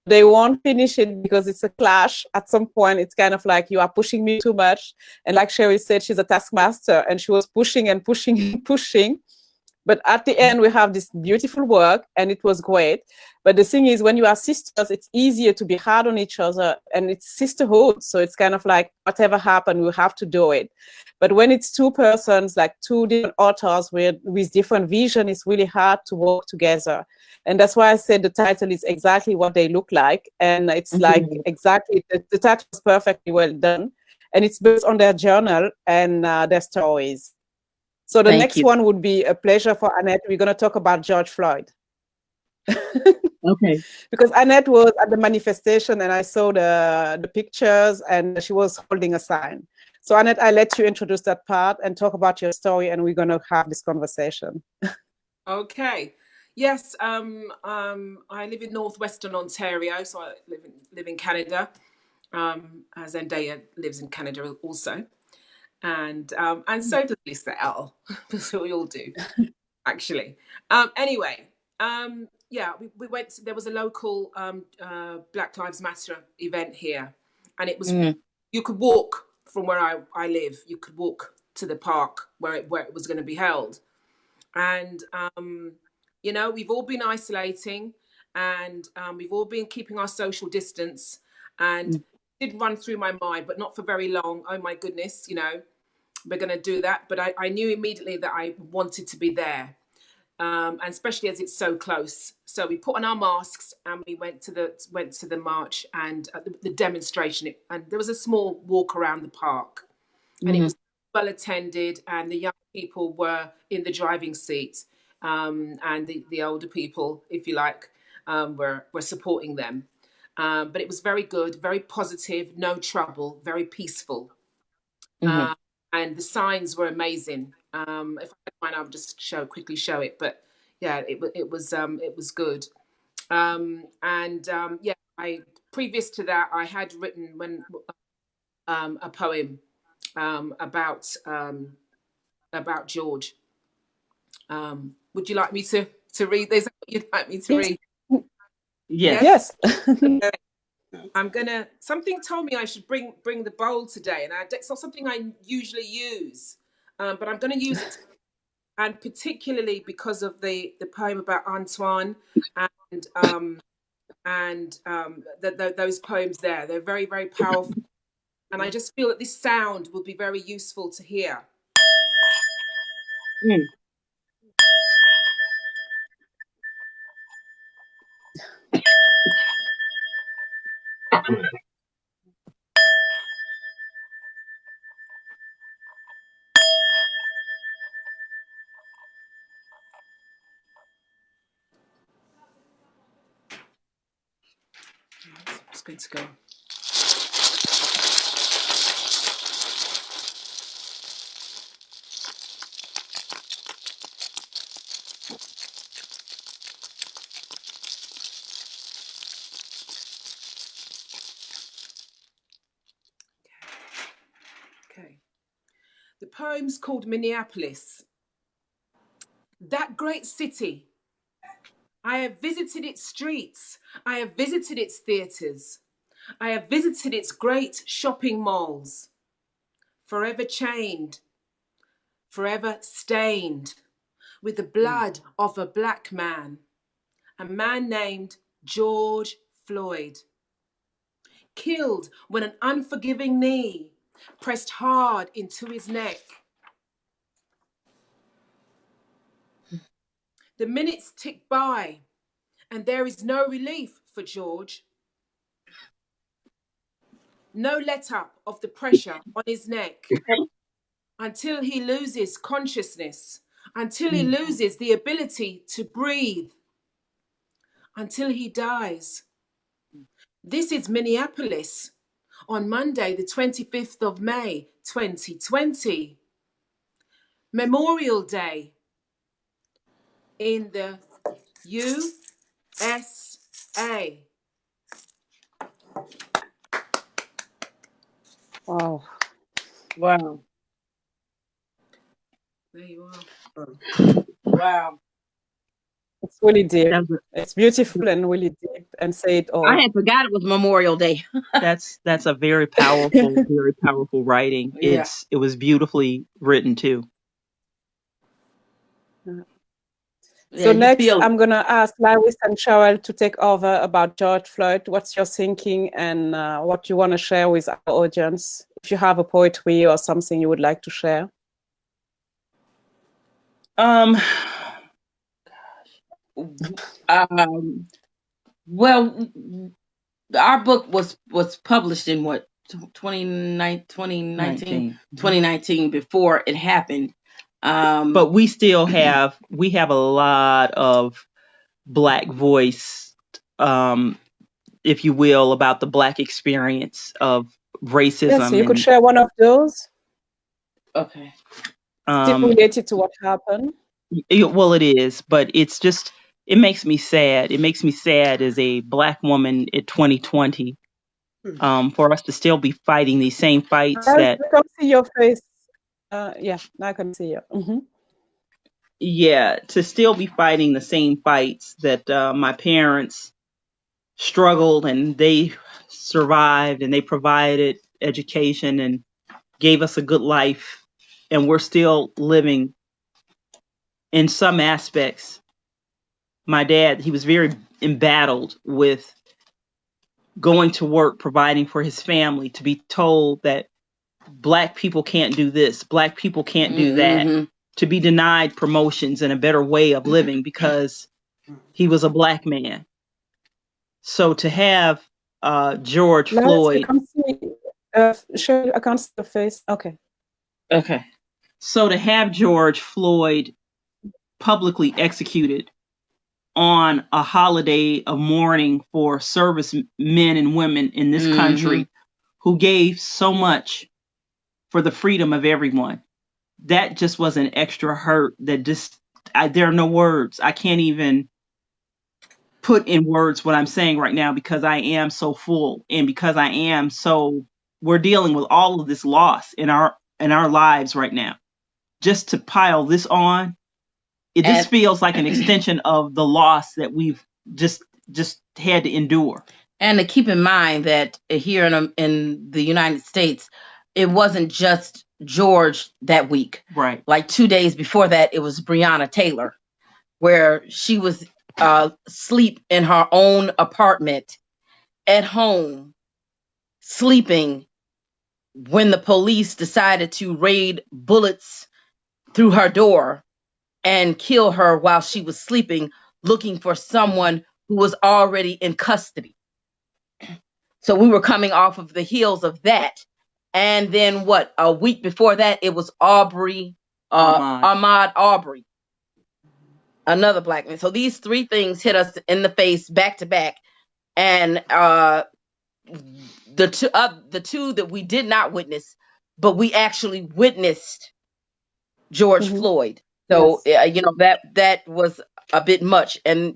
They won't finish it because it's a clash. At some point, it's kind of like, you are pushing me too much. And like Cheryl said, she's a taskmaster and she was pushing and pushing and pushing. But at the end, we have this beautiful work and it was great. But the thing is, when you are sisters, it's easier to be hard on each other and it's sisterhood. So it's kind of like, whatever happened, we have to do it. But when it's two persons, like two different authors with different vision, it's really hard to work together. And that's why I said the title is exactly what they look like. And it's like exactly, the title is perfectly well done. And it's based on their journal and their stories. So the next one would be a pleasure for Annette. We're going to talk about George Floyd. Okay. Because Annette was at the manifestation and I saw the pictures and she was holding a sign. So Annette, I let you introduce that part and talk about your story and we're going to have this conversation. Okay. Yes, I live in northwestern Ontario, so I live in Canada. As Ndeye lives in Canada also. And so does Lisa L. So we all do, actually. Anyway, yeah, we went. There was a local Black Lives Matter event here, and it was you could walk from where I live. You could walk to the park where it was going to be held, and we've all been isolating, and we've all been keeping our social distance, and it did run through my mind, but not for very long. Oh my goodness, we're going to do that. But I knew immediately that I wanted to be there. And especially as it's so close. So we put on our masks and we went to the march and the demonstration. And there was a small walk around the park. And it was well attended and the young people were in the driving seat. And the older people, if you like, were supporting them. But it was very good, very positive, no trouble, very peaceful. And the signs were amazing. If I had mine, I'll just quickly show it. But it was good. I previous to that I had written a poem about George. Would you like me to read this? You'd like me to read? Yes. I'm gonna. Something told me I should bring the bowl today, and it's not something I usually use, but I'm going to use it, and particularly because of the poem about Antoine and those poems there. They're very, very powerful, and I just feel that this sound will be very useful to hear. I'm just going to go. Okay. The poem's called Minneapolis. That great city. I have visited its streets. I have visited its theatres. I have visited its great shopping malls. Forever chained, forever stained with the blood of a black man, a man named George Floyd. Killed when an unforgiving knee pressed hard into his neck. The minutes tick by, and there is no relief for George. No let-up of the pressure on his neck until he loses consciousness, until he loses the ability to breathe, until he dies. This is Minneapolis on Monday, the 25th of May, 2020. Memorial Day in the USA. Wow. Wow. There you are. Wow. It's really deep. It's beautiful and really deep and say it all. I had forgot it was Memorial Day. That's a very powerful writing. Yeah. It was beautifully written too. So next, I'm going to ask Lewis and Cheryl to take over about George Floyd. What's your thinking and what you want to share with our audience? If you have a poetry or something you would like to share. Well, our book was published in what 2019 before it happened. But we still have a lot of Black voice, if you will, about the Black experience of racism. Yes, so you could share one of those. Okay. Still related to what happened. Well, it is, but it's just, it makes me sad. It makes me sad as a Black woman in 2020, for us to still be fighting these same fights I can see your face. Yeah, now I can see you. Mm-hmm. Yeah, to still be fighting the same fights that my parents struggled and they survived and they provided education and gave us a good life, and we're still living in some aspects. My dad, he was very embattled with going to work, providing for his family, to be told that Black people can't do this, Black people can't do that, to be denied promotions and a better way of living because he was a Black man. So to have George Floyd. I can't see the face. Okay. So to have George Floyd publicly executed on a holiday of mourning for service men and women in this country who gave so much for the freedom of everyone, that just was an extra hurt that just there are no words. I can't even put in words what I'm saying right now because I am so full, and because we're dealing with all of this loss in our lives right now. Just to pile this on, this feels like an extension of the loss that we've just had to endure. And to keep in mind that here in the United States, it wasn't just George that week. Right. Like 2 days before that, it was Breonna Taylor, where she was asleep in her own apartment at home, sleeping, when the police decided to raid bullets through her door and kill her while she was sleeping, looking for someone who was already in custody. So we were coming off of the heels of that. And then a week before that, it was Ahmaud Arbery, another black man. So these three things hit us in the face back to back. And the two that we did not witness, but we actually witnessed George Floyd. So, Yes. that was a bit much. And,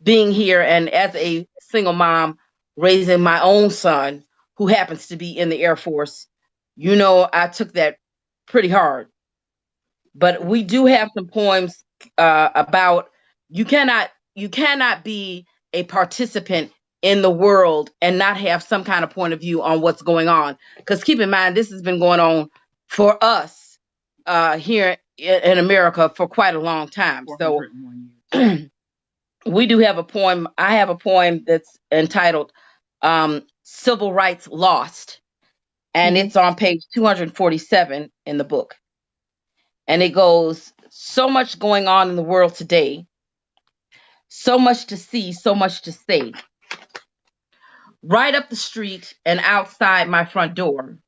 being here and as a single mom raising my own son who happens to be in the Air Force, I took that pretty hard. But we do have some poems about you cannot be a participant in the world and not have some kind of point of view on what's going on. Because keep in mind, this has been going on for us here in America for quite a long time. So we do have a poem. I have a poem that's entitled Civil Rights Lost. And it's on page 247 in the book. And it goes, so much going on in the world today. So much to see, so much to say. Right up the street and outside my front door,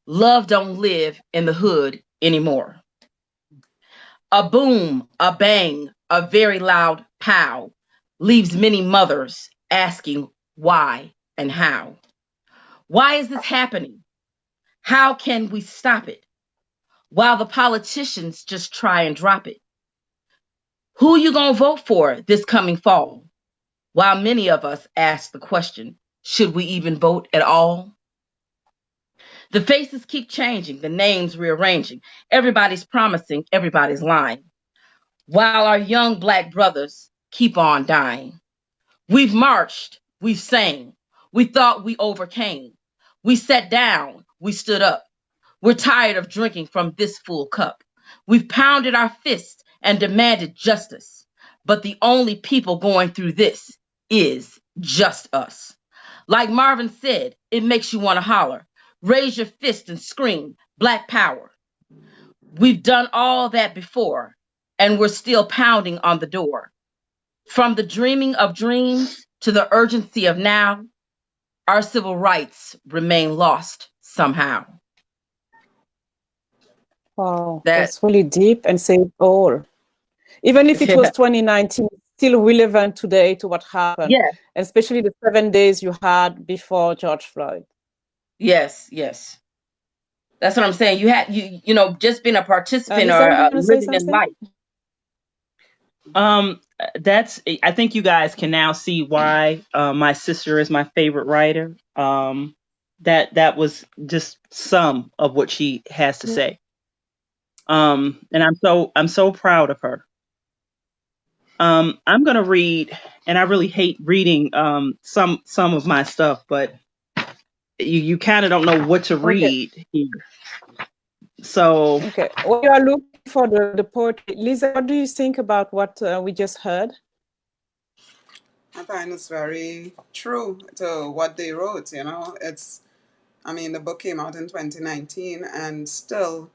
love don't live in the hood anymore. A boom, a bang, a very loud pow leaves many mothers asking why and how. Why is this happening? How can we stop it? While the politicians just try and drop it. Who you gonna vote for this coming fall? While many of us ask the question, should we even vote at all? The faces keep changing, the names rearranging. Everybody's promising, everybody's lying. While our young black brothers keep on dying. We've marched, we've sang, we thought we overcame. We sat down, we stood up. We're tired of drinking from this full cup. We've pounded our fists and demanded justice. But the only people going through this is just us. Like Marvin said, it makes you want to holler. Raise your fist and scream, Black power. We've done all that before, and we're still pounding on the door. From the dreaming of dreams to the urgency of now, our civil rights remain lost somehow. Wow, that's really deep and says all. Even if it was 2019, still relevant today to what happened. Yeah. Especially the 7 days you had before George Floyd. Yes. That's what I'm saying. You had just being a participant or living in life. I think you guys can now see why my sister is my favorite writer. That was just some of what she has to say. And I'm so proud of her. I'm gonna read, and I really hate reading some of my stuff, but you kind of don't know what to read here. So well, you are looking for the poetry. Lisa, what do you think about what we just heard? I find it's very true to what they wrote. The book came out in 2019, and still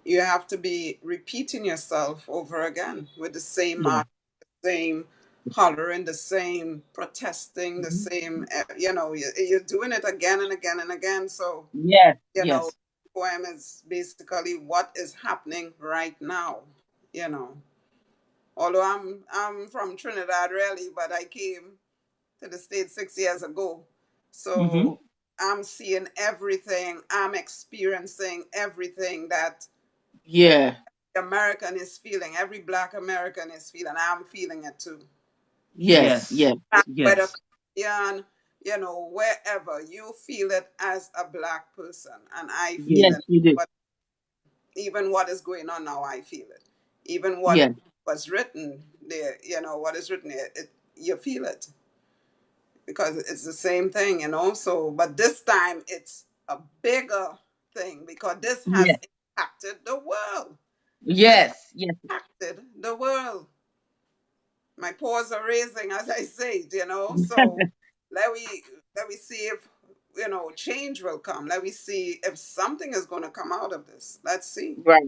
you have to be repeating yourself over again with the same mark, the same hollering, the same protesting, the same, you're doing it again and again and again. So, the poem is basically what is happening right now, Although I'm from Trinidad, really, but I came to the States 6 years ago. So I'm seeing everything. I'm experiencing everything that American is feeling, every Black American is feeling. I'm feeling it too. Yes, yes, Whether Yes. Caribbean, wherever you feel it as a Black person, and I feel yes, it. you do. But even what is going on now, I feel it. Even what Yes, was written there, what is written there, you feel it because it's the same thing, So, but this time it's a bigger thing because this has yes, impacted the world. This has yes, yes. impacted the world. My paws are raising as I say it. So let we see if change will come. Let me see if something is going to come out of this. Let's see. Right.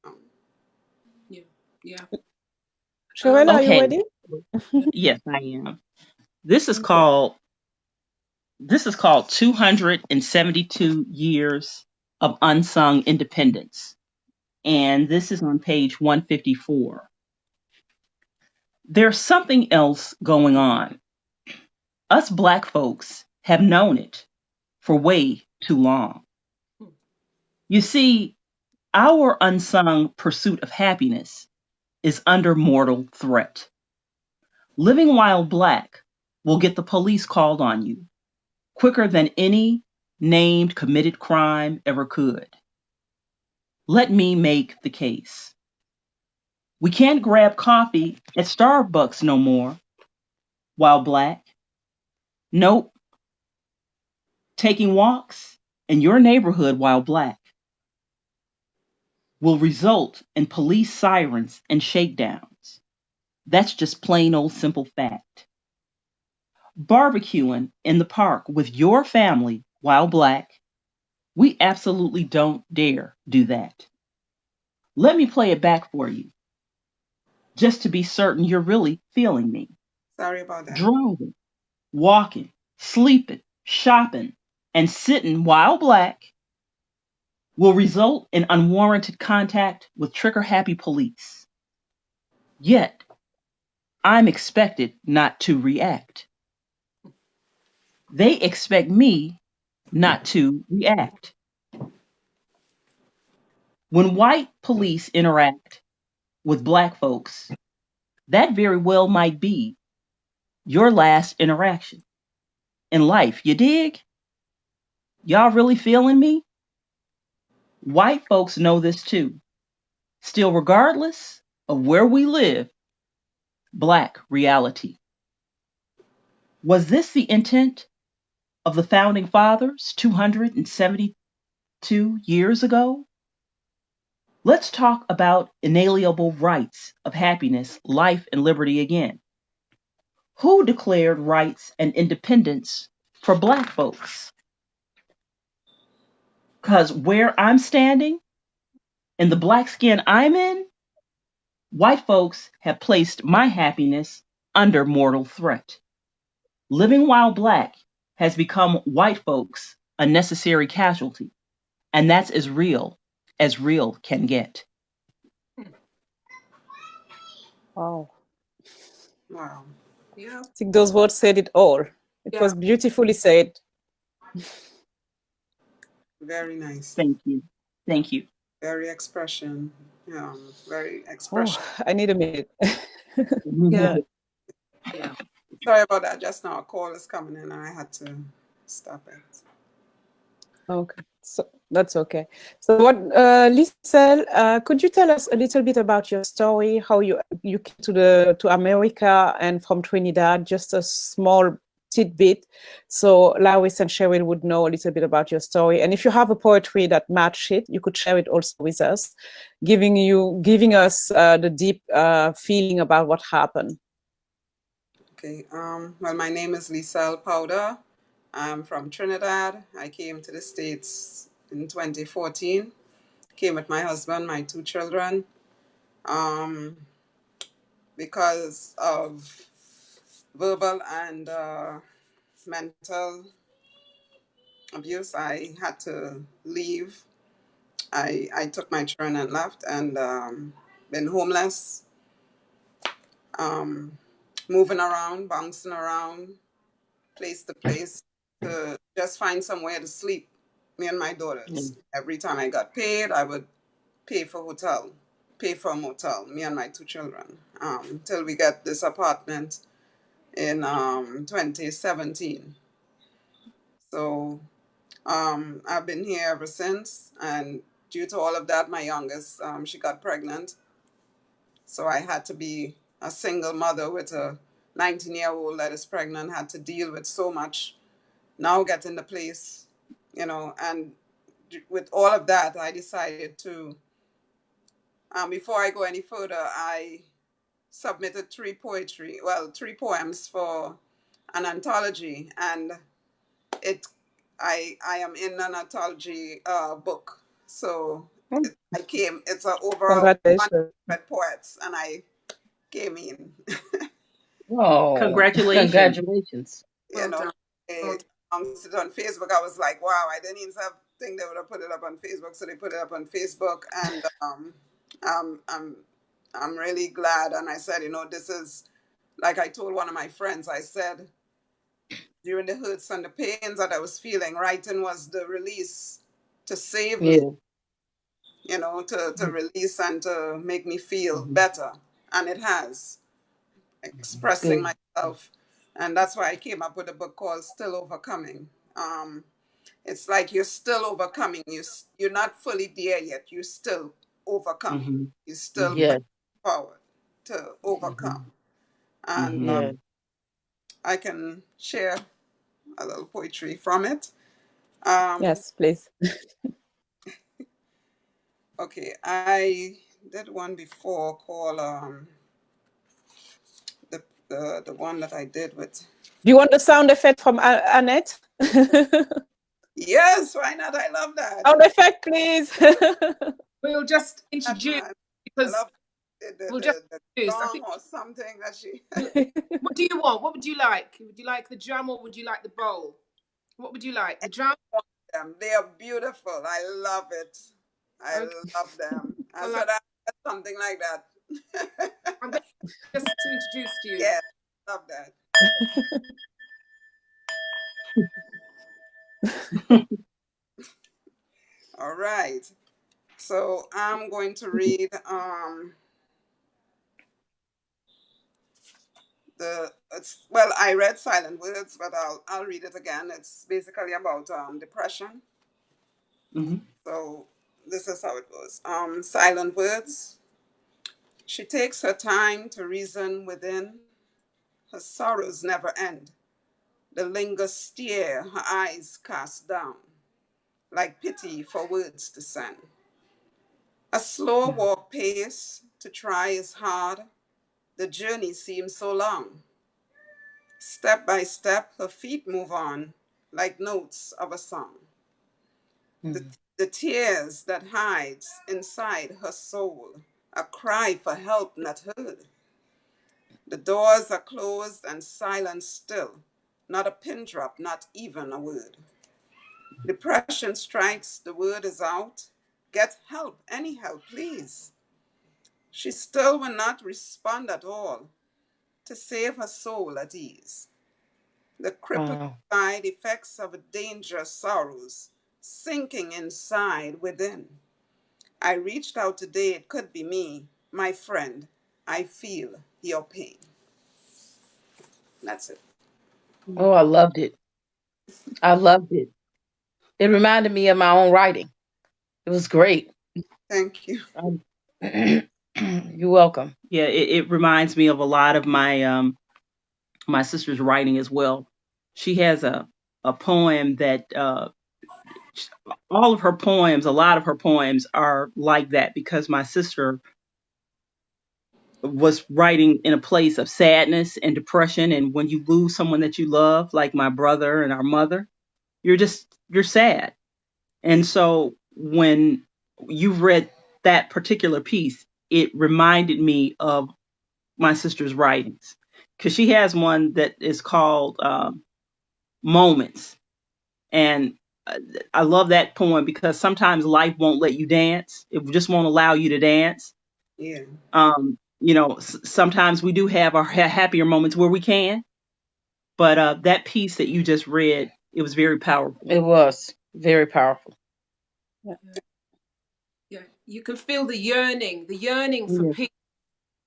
Um, Yeah. Yeah. Joelle, are you Okay. ready? Yes, I am. This is Okay. called this is called 272 Years of Unsung Independence. And this is on page 154. There's something else going on. Us Black folks have known it for way too long. You see, our unsung pursuit of happiness is under mortal threat. Living while Black will get the police called on you quicker than any named committed crime ever could. Let me make the case. We can't grab coffee at Starbucks no more while Black. Nope. Taking walks in your neighborhood while Black will result in police sirens and shakedowns. That's just plain old simple fact. Barbecuing in the park with your family while Black, we absolutely don't dare do that. Let me play it back for you, just to be certain you're really feeling me. Sorry about that. Driving, walking, sleeping, shopping, and sitting while Black will result in unwarranted contact with trigger happy police. Yet, I'm expected not to react. They expect me not to react. When white police interact with Black folks, that very well might be your last interaction in life. You dig? Y'all really feeling me? White folks know this too. Still, regardless of where we live, Black reality. Was this the intent of the founding fathers 272 years ago? Let's talk about inalienable rights of happiness, life, and liberty again. Who declared rights and independence for Black folks? Because where I'm standing, in the Black skin I'm in, white folks have placed my happiness under mortal threat. Living while Black has become white folks' a necessary casualty, and that's as real can get. Wow. Wow. Yeah. I think those words said it all. It Yeah. was beautifully said. Very nice. Thank you. Thank you. Very expression. Very Oh, expression. I need a minute. Yeah. Yeah. Sorry about that. Just now a call is coming in and I had to stop it. Okay, so that's okay. So what, Lisel, could you tell us a little bit about your story, how you came to America and from Trinidad, just a small tidbit, so Lawis and Cheryl would know a little bit about your story. And if you have a poetry that match it, you could share it also with us, giving us the deep feeling about what happened. Okay. Well, my name is Lisel Powder. I'm from Trinidad. I came to the States in 2014. Came with my husband, my two children. Um, because of verbal and mental abuse, I had to leave. I took my turn and left and been homeless, um, moving around, bouncing around, place to place to just find somewhere to sleep. Me and my daughters. Every time I got paid, I would pay for hotel. pay for a motel, me and my 2 children, till we get this apartment in 2017. So I've been here ever since, and due to all of that, my youngest, she got pregnant. So I had to be a single mother with a 19-year-old that is pregnant, had to deal with so much. Now getting the place, and with all of that, I decided to, before I go any further, I submitted three poems for an anthology, and it I am in an anthology book. So it's over Congratulations. 100 poets, and I came in. Oh, Congratulations. congratulations. you Well know, done. Well I done. announced it on Facebook. I was like, wow, I didn't even think they would have put it up on Facebook, so they put it up on Facebook, and I'm really glad. And I said, this is, like I told one of my friends, I said, during the hurts and the pains that I was feeling, writing was the release to save me, Yeah. to release and to make me feel Mhm. better. And it has, expressing Good. myself. And that's why I came up with a book called Still Overcoming. It's like you're still overcoming. You're not fully there yet. You still overcome. Mm-hmm. You still Mm-hmm. Yeah. push forward to Mm-hmm. overcome. And Mm-hmm. Yeah. I can share a little poetry from it. Um, Yes, please. okay, I did one before called the one that I did with. Do you want the sound effect from Annette? Yes, why not? I love that. Sound effect, please. We'll just That introduce man. I because love the the we'll just the, the introduce. I drum think. or something that she. What do you want? What would you like? Would you like the drum or would you like the bowl? What would you like? The drum? Them. They are beautiful. I love it. I Okay. love them. I Well, said I had something like that. I'm going just to introduce you. Yeah, love that. All right. So I'm going to read I read Silent Words, but I'll read it again. It's basically about depression. Mm-hmm. So this is how it goes. Silent Words. She takes her time to reason within. Her sorrows never end. The linger stare, her eyes cast down, like pity for words to send. A slow walk pace to try is hard. The journey seems so long. Step by step, her feet move on, like notes of a song. The, Mhm. the tears that hides inside her soul, a cry for help not heard. The doors are closed and silence still, not a pin drop, not even a word. Depression strikes, the word is out. Get help, any help, please. She still will not respond at all to save her soul at ease. The crippling Wow. side effects of a dangerous sorrows sinking inside within. I reached out today, it could be me, my friend. I feel your pain. That's it. Oh, I loved it. I loved it. It reminded me of my own writing. It was great. Thank you. Um, you're welcome. Yeah, it reminds me of a lot of my sister's writing as well. She has a poem that all of her poems, a lot of her poems are like that because my sister was writing in a place of sadness and depression. And when you lose someone that you love, like my brother and our mother, you're sad. And so when you read that particular piece, it reminded me of my sister's writings because she has one that is called Moments. And I love that poem because sometimes life won't let you dance. It just won't allow you to dance. Yeah. Sometimes we do have our happier moments where we can, but that piece that you just read, it was very powerful. It was very powerful. Yeah. Yeah. you can feel the yearning for peace,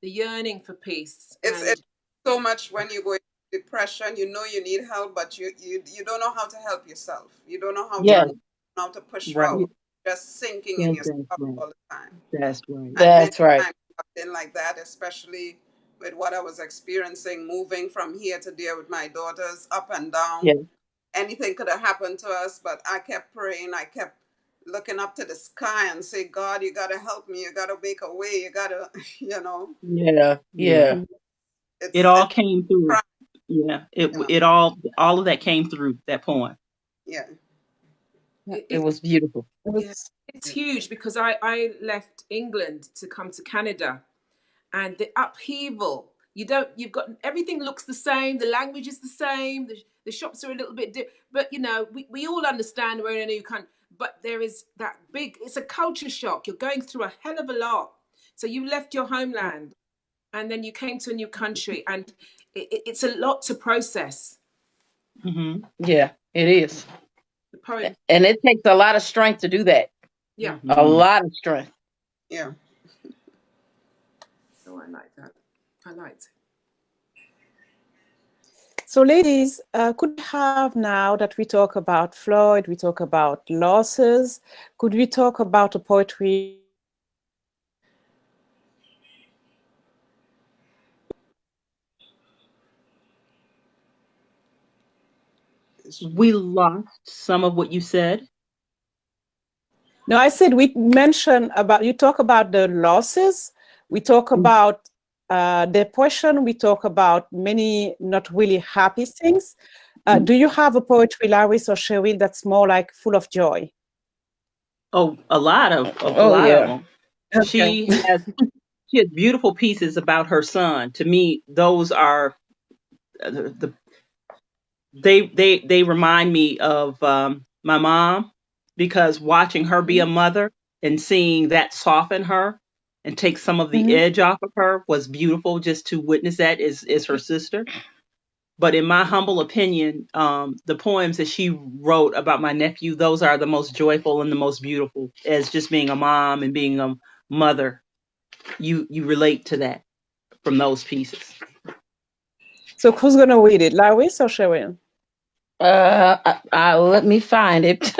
the yearning for peace. It's so much when you go into depression, you know you need help, but you don't know how to help yourself. You don't know how to Yes. move, how to push Right. forward. Just sinking in That's yourself right. all the time. That's right. And many That's right. times I've been like that, especially with what I was experiencing, moving from here to there with my daughters, up and down. Yes. Anything could have happened to us, but I kept praying. I kept looking up to the sky and say, God, you got to help me. You got to make a way. You got to, Yeah. Yeah. Yeah. It it's all came through. crying. Yeah. Yeah. It all of that came through that poem. Yeah. It was beautiful. Yeah, it's huge because I left England to come to Canada, and the upheaval. You've got everything looks the same, the language is the same, the shops are a little bit different, but we all understand we're in a new country, but there is that it's a culture shock. You're going through a hell of a lot. So you left your homeland and then you came to a new country, and it's a lot to process. Mm-hmm. Yeah, it is. The poem. And it takes a lot of strength to do that. Yeah. A lot of strength. Yeah. Oh, I like that. I liked it. So ladies, could we have, now that we talk about Floyd, we talk about losses, could we talk about a poetry? We lost some of what you said. No, I said we mentioned about, you talk about the losses, we talk about depression, we talk about many not really happy things. Do you have a poetry, Laris or Cheryl, that's more like full of joy? Oh, a lot of them. Okay. She has beautiful pieces about her son. To me, those are they remind me of my mom, because watching her be a mother and seeing that soften her and take some of the edge off of her was beautiful. Just to witness that is her sister. But in my humble opinion, the poems that she wrote about my nephew, those are the most joyful and the most beautiful. As just being a mom and being a mother, you relate to that from those pieces. So who's gonna read it, Laris or Cheryl? Let me find it.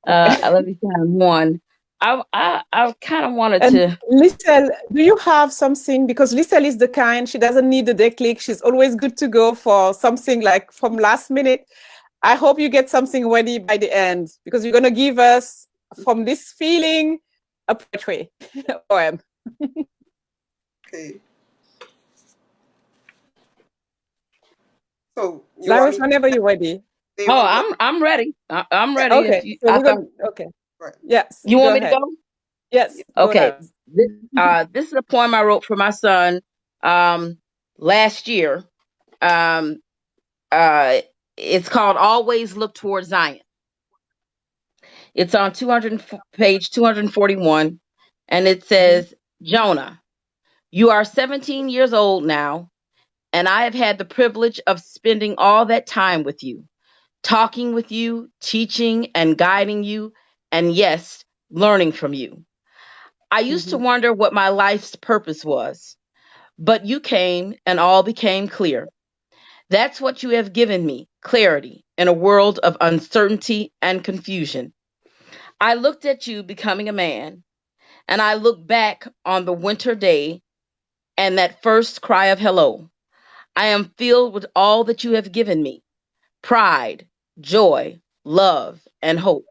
Let me find one. I kind of wanted to. Lissel, do you have something? Because Lissel is the kind, she doesn't need the declic. She's always good to go for something like from last minute. I hope you get something ready by the end, because you're going to give us, from this feeling, a poetry poem. Okay. So Laris, whenever you're ready. I'm ready. I'm ready. Okay. If you, okay. Right. Yes. You want me ahead. to go? Yes. Okay. Go, This is a poem I wrote for my son last year. It's called "Always Look Toward Zion." It's on page 241, and it says, "Jonah, you are 17 years old now, and I have had the privilege of spending all that time with you, talking with you, teaching and guiding you, and yes, learning from you. I used to wonder what my life's purpose was, but you came and all became clear. That's what you have given me, clarity in a world of uncertainty and confusion. I looked at you becoming a man, and I look back on the winter day and that first cry of hello. I am filled with all that you have given me: pride, joy, love, and hope.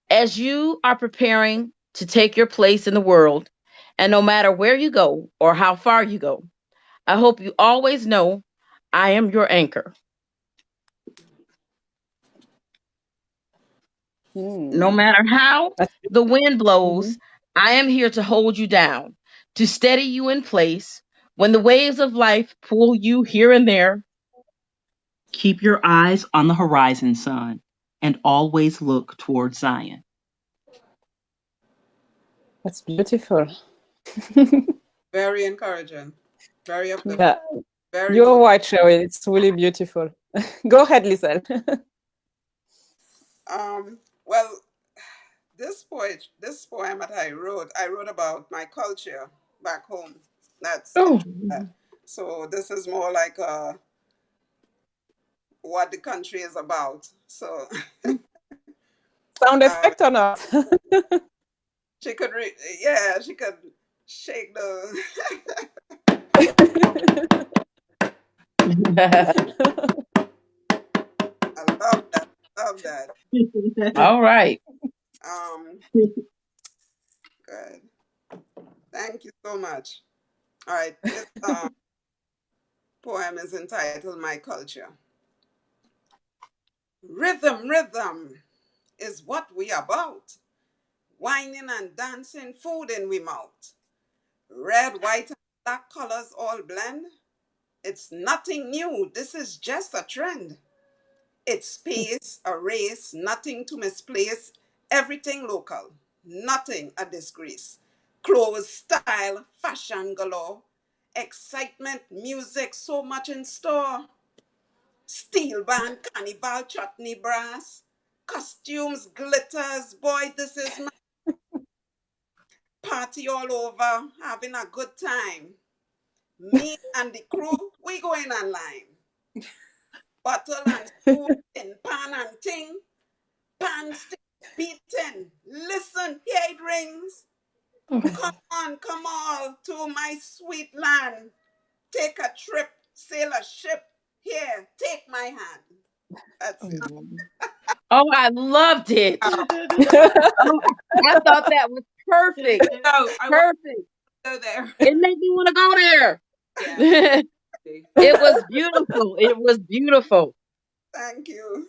As you are preparing to take your place in the world, and no matter where you go or how far you go, I hope you always know I am your anchor. No matter how the wind blows, I am here to hold you down, to steady you in place when the waves of life pull you here and there. Keep your eyes on the horizon, son, and always look towards Zion." That's beautiful. Very encouraging. Very uplifting. Yeah. Very You're good. right, Cheryl. It's really beautiful. Go ahead, Lissel. Well, this poem that I wrote about my culture back home. That's Oh. interesting. So this is more like what the country is about. So Sound effect or not? she could, she could shake the. I love that. Love that. All right. Good. Thank you so much. All right. This poem is entitled "My Culture." Rhythm, rhythm is what we about. Whining and dancing, food in we mouth. Red, white, and black colors all blend. It's nothing new. This is just a trend. It's space, a race, nothing to misplace. Everything local, nothing a disgrace. Clothes, style, fashion galore. Excitement, music, so much in store. Steel band, carnival, chutney brass. Costumes, glitters. Boy, this is my party all over, having a good time. Me and the crew, we going online. Bottle and spoon, tin pan and ting. Pan stick beating. Listen, here it rings. Come on to my sweet land. Take a trip, sail a ship. Here, take my hand. That's it. Oh, I loved it. Wow. Oh, I thought that was perfect. No, I want Perfect. to go there. It made me want to go there. Yeah. It was beautiful. It was beautiful. Thank you.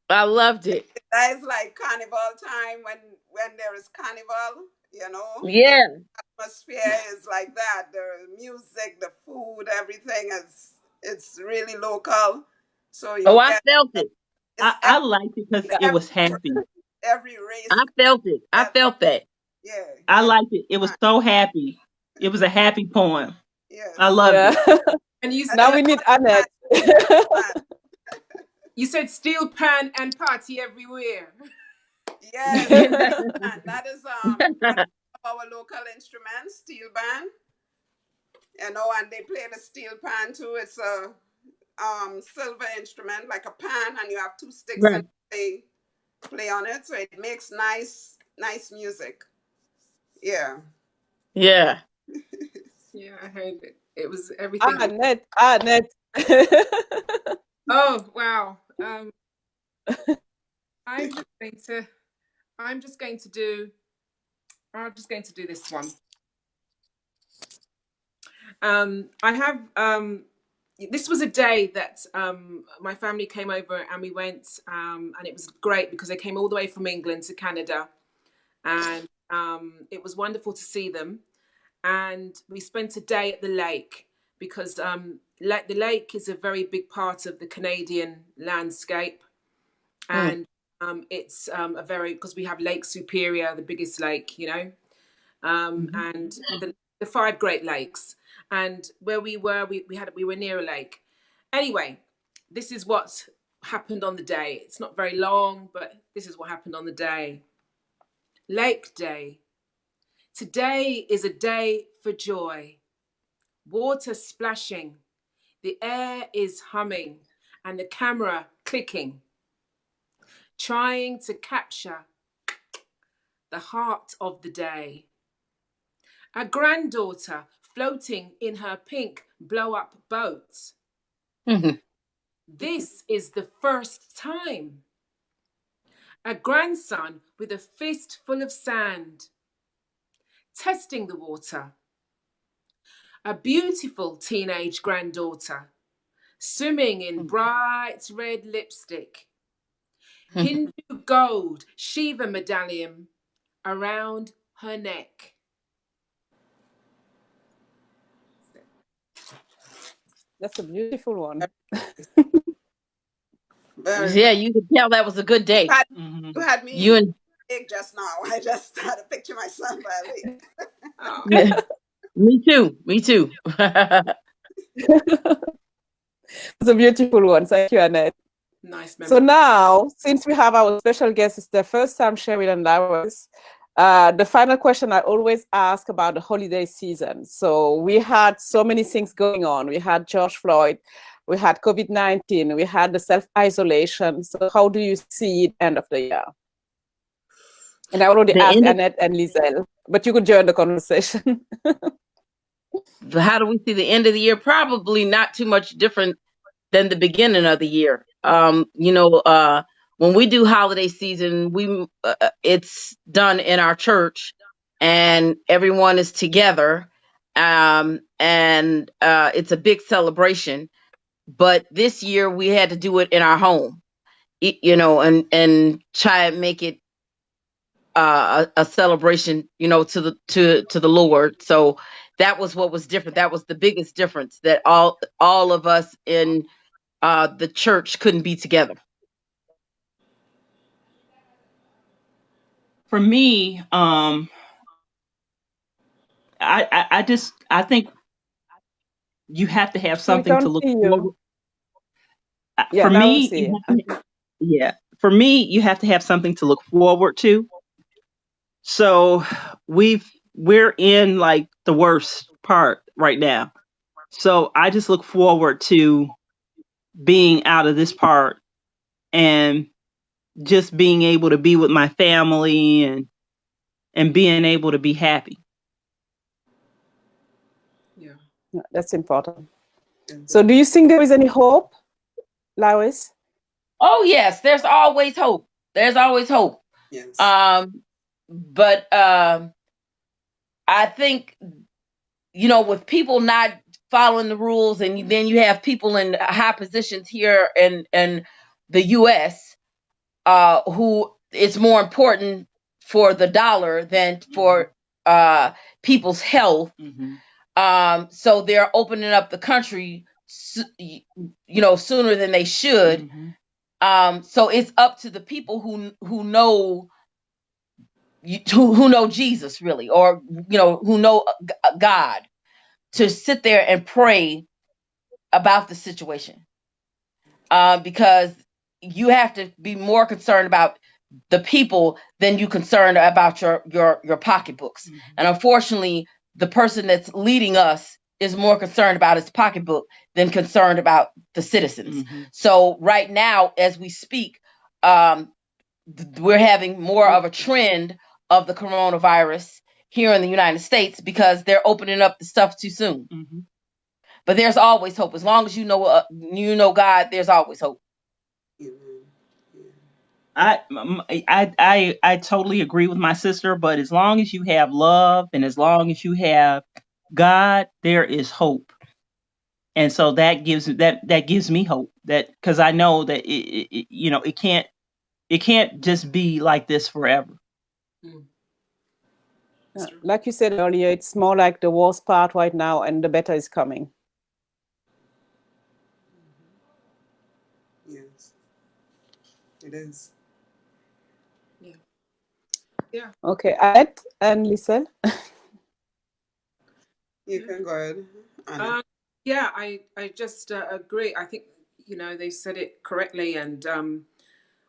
I loved it. That is like carnival time when there is carnival, you know. The Yeah. atmosphere is like that. The music, the food, everything is it's really local. So Oh, you I get felt it. it's I liked it because it every, was happy. every race I felt it. I together. felt that. Yeah, I it's liked it. It was fun. so happy. It was a happy poem. I Yes. loved Yeah. it. And And Now it's we need all Annette. fun. you said steel pan and party everywhere. Yes, and that is one of our local instruments, steel band. You know, and they play the steel pan too. It's a silver instrument like a pan, and you have two sticks and Right. play on it, so it makes nice music. Yeah. Yeah. Yeah, I heard it. It was everything. Annette. Annette. Oh wow. I'm just going to. I'm just going to do. I'm just going to do this one. I have. This was a day that my family came over and we went, and it was great because they came all the way from England to Canada, and it was wonderful to see them. And we spent a day at the lake because the lake is a very big part of the Canadian landscape, and it's a very because we have Lake Superior, the biggest lake, you know, and the five Great Lakes. And where we were, we were near a lake. Anyway, this is what happened on the day. It's not very long, but this is what happened on the day. Lake Day. Today is a day for joy. Water splashing, the air is humming, and the camera clicking, trying to capture the heart of the day. A granddaughter floating in her pink blow-up boat. This is the first time. A grandson with a fist full of sand, testing the water. A beautiful teenage granddaughter, swimming in bright red lipstick. Hindu gold Shiva medallion around her neck. That's a beautiful one. Very, Yeah, you could tell that was a good day. you had me You and big just now. I just had to picture my son by a lake. Oh. yeah, me too. Me too. It's a beautiful one. Thank you, Annette. Nice So memory. now, since we have our special guest, it's the first time Cheryl and Lawrence. The final question I always ask about the holiday season. So we had so many things going on. We had George Floyd, we had COVID-19, we had the self-isolation. So how do you see it end of the year? And I already asked Annette and Lizelle, but you could join the conversation. How do we see the end of the year? Probably not too much different than the beginning of the year. When we do holiday season, it's done in our church, and everyone is together, and it's a big celebration. But this year we had to do it in our home, and try and make it a celebration, to the Lord. So that was what was different. That was the biggest difference, that all of us in the church couldn't be together. For me, I think you have to have something to look forward. Yeah, For now we me, see for me, you have to have something to look forward to. So we're in like the worst part right now. So I just look forward to being out of this part and just being able to be with my family and being able to be happy. Yeah, that's important. So do you think there is any hope, Lois? Oh yes, there's always hope. There's always hope. Yes. But I think, with people not following the rules, and then you have people in high positions here in the U.S. Who it's more important for the dollar than for people's health. Mm-hmm. So they're opening up the country, sooner than they should. Mm-hmm. So it's up to the people who know who know Jesus really, or who know God, to sit there and pray about the situation, because you have to be more concerned about the people than you concerned about your pocketbooks. Mm-hmm. And unfortunately, the person that's leading us is more concerned about his pocketbook than concerned about the citizens. Mm-hmm. So right now, as we speak, we're having more of a trend of the coronavirus here in the United States because they're opening up the stuff too soon. Mm-hmm. But there's always hope. As long as you know God, there's always hope. I totally agree with my sister, but as long as you have love and as long as you have God, there is hope. And so that gives me hope, that because I know that it can't just be like this forever. Like you said earlier, it's more like the worst part right now and the better is coming. Yes, it is. Yeah. Okay, Annette and Lisa. You can go ahead, Anna. Yeah, I just agree. I think they said it correctly, and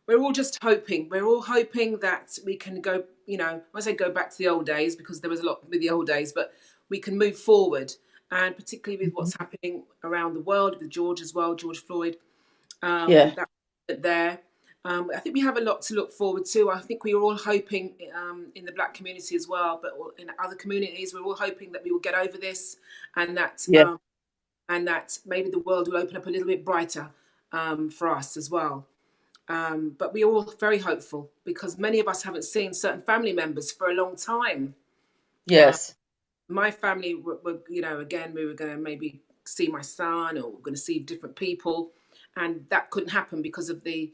we're all just hoping. We're all hoping that we can go. I say go back to the old days, because there was a lot with the old days, but we can move forward, and particularly with what's happening around the world with George as well, George Floyd. That there. I think we have a lot to look forward to. I think we are all hoping in the Black community as well, but in other communities, we're all hoping that we will get over this, and that maybe the world will open up a little bit brighter for us as well. But we're all very hopeful because many of us haven't seen certain family members for a long time. Yes. My family were again, we were going to maybe see my son, or we're going to see different people, and that couldn't happen because of the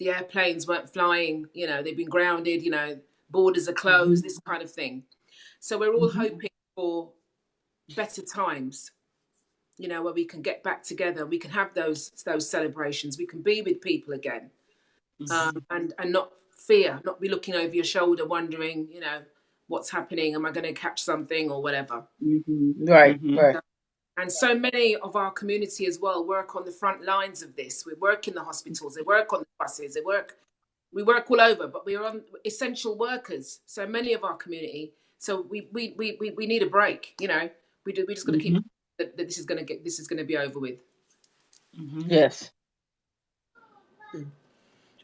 airplanes weren't flying. They've been grounded. Borders are closed. This kind of thing. So we're all hoping for better times. Where we can get back together, we can have those celebrations, we can be with people again, and not fear, not be looking over your shoulder, wondering, what's happening, am I going to catch something or whatever. Right. And so many of our community as well work on the front lines of this. We work in the hospitals, they work on the buses, we work all over, but we are on essential workers. So many of our community. So we need a break, you know. We just got to keep that this is going to be over with. Yes.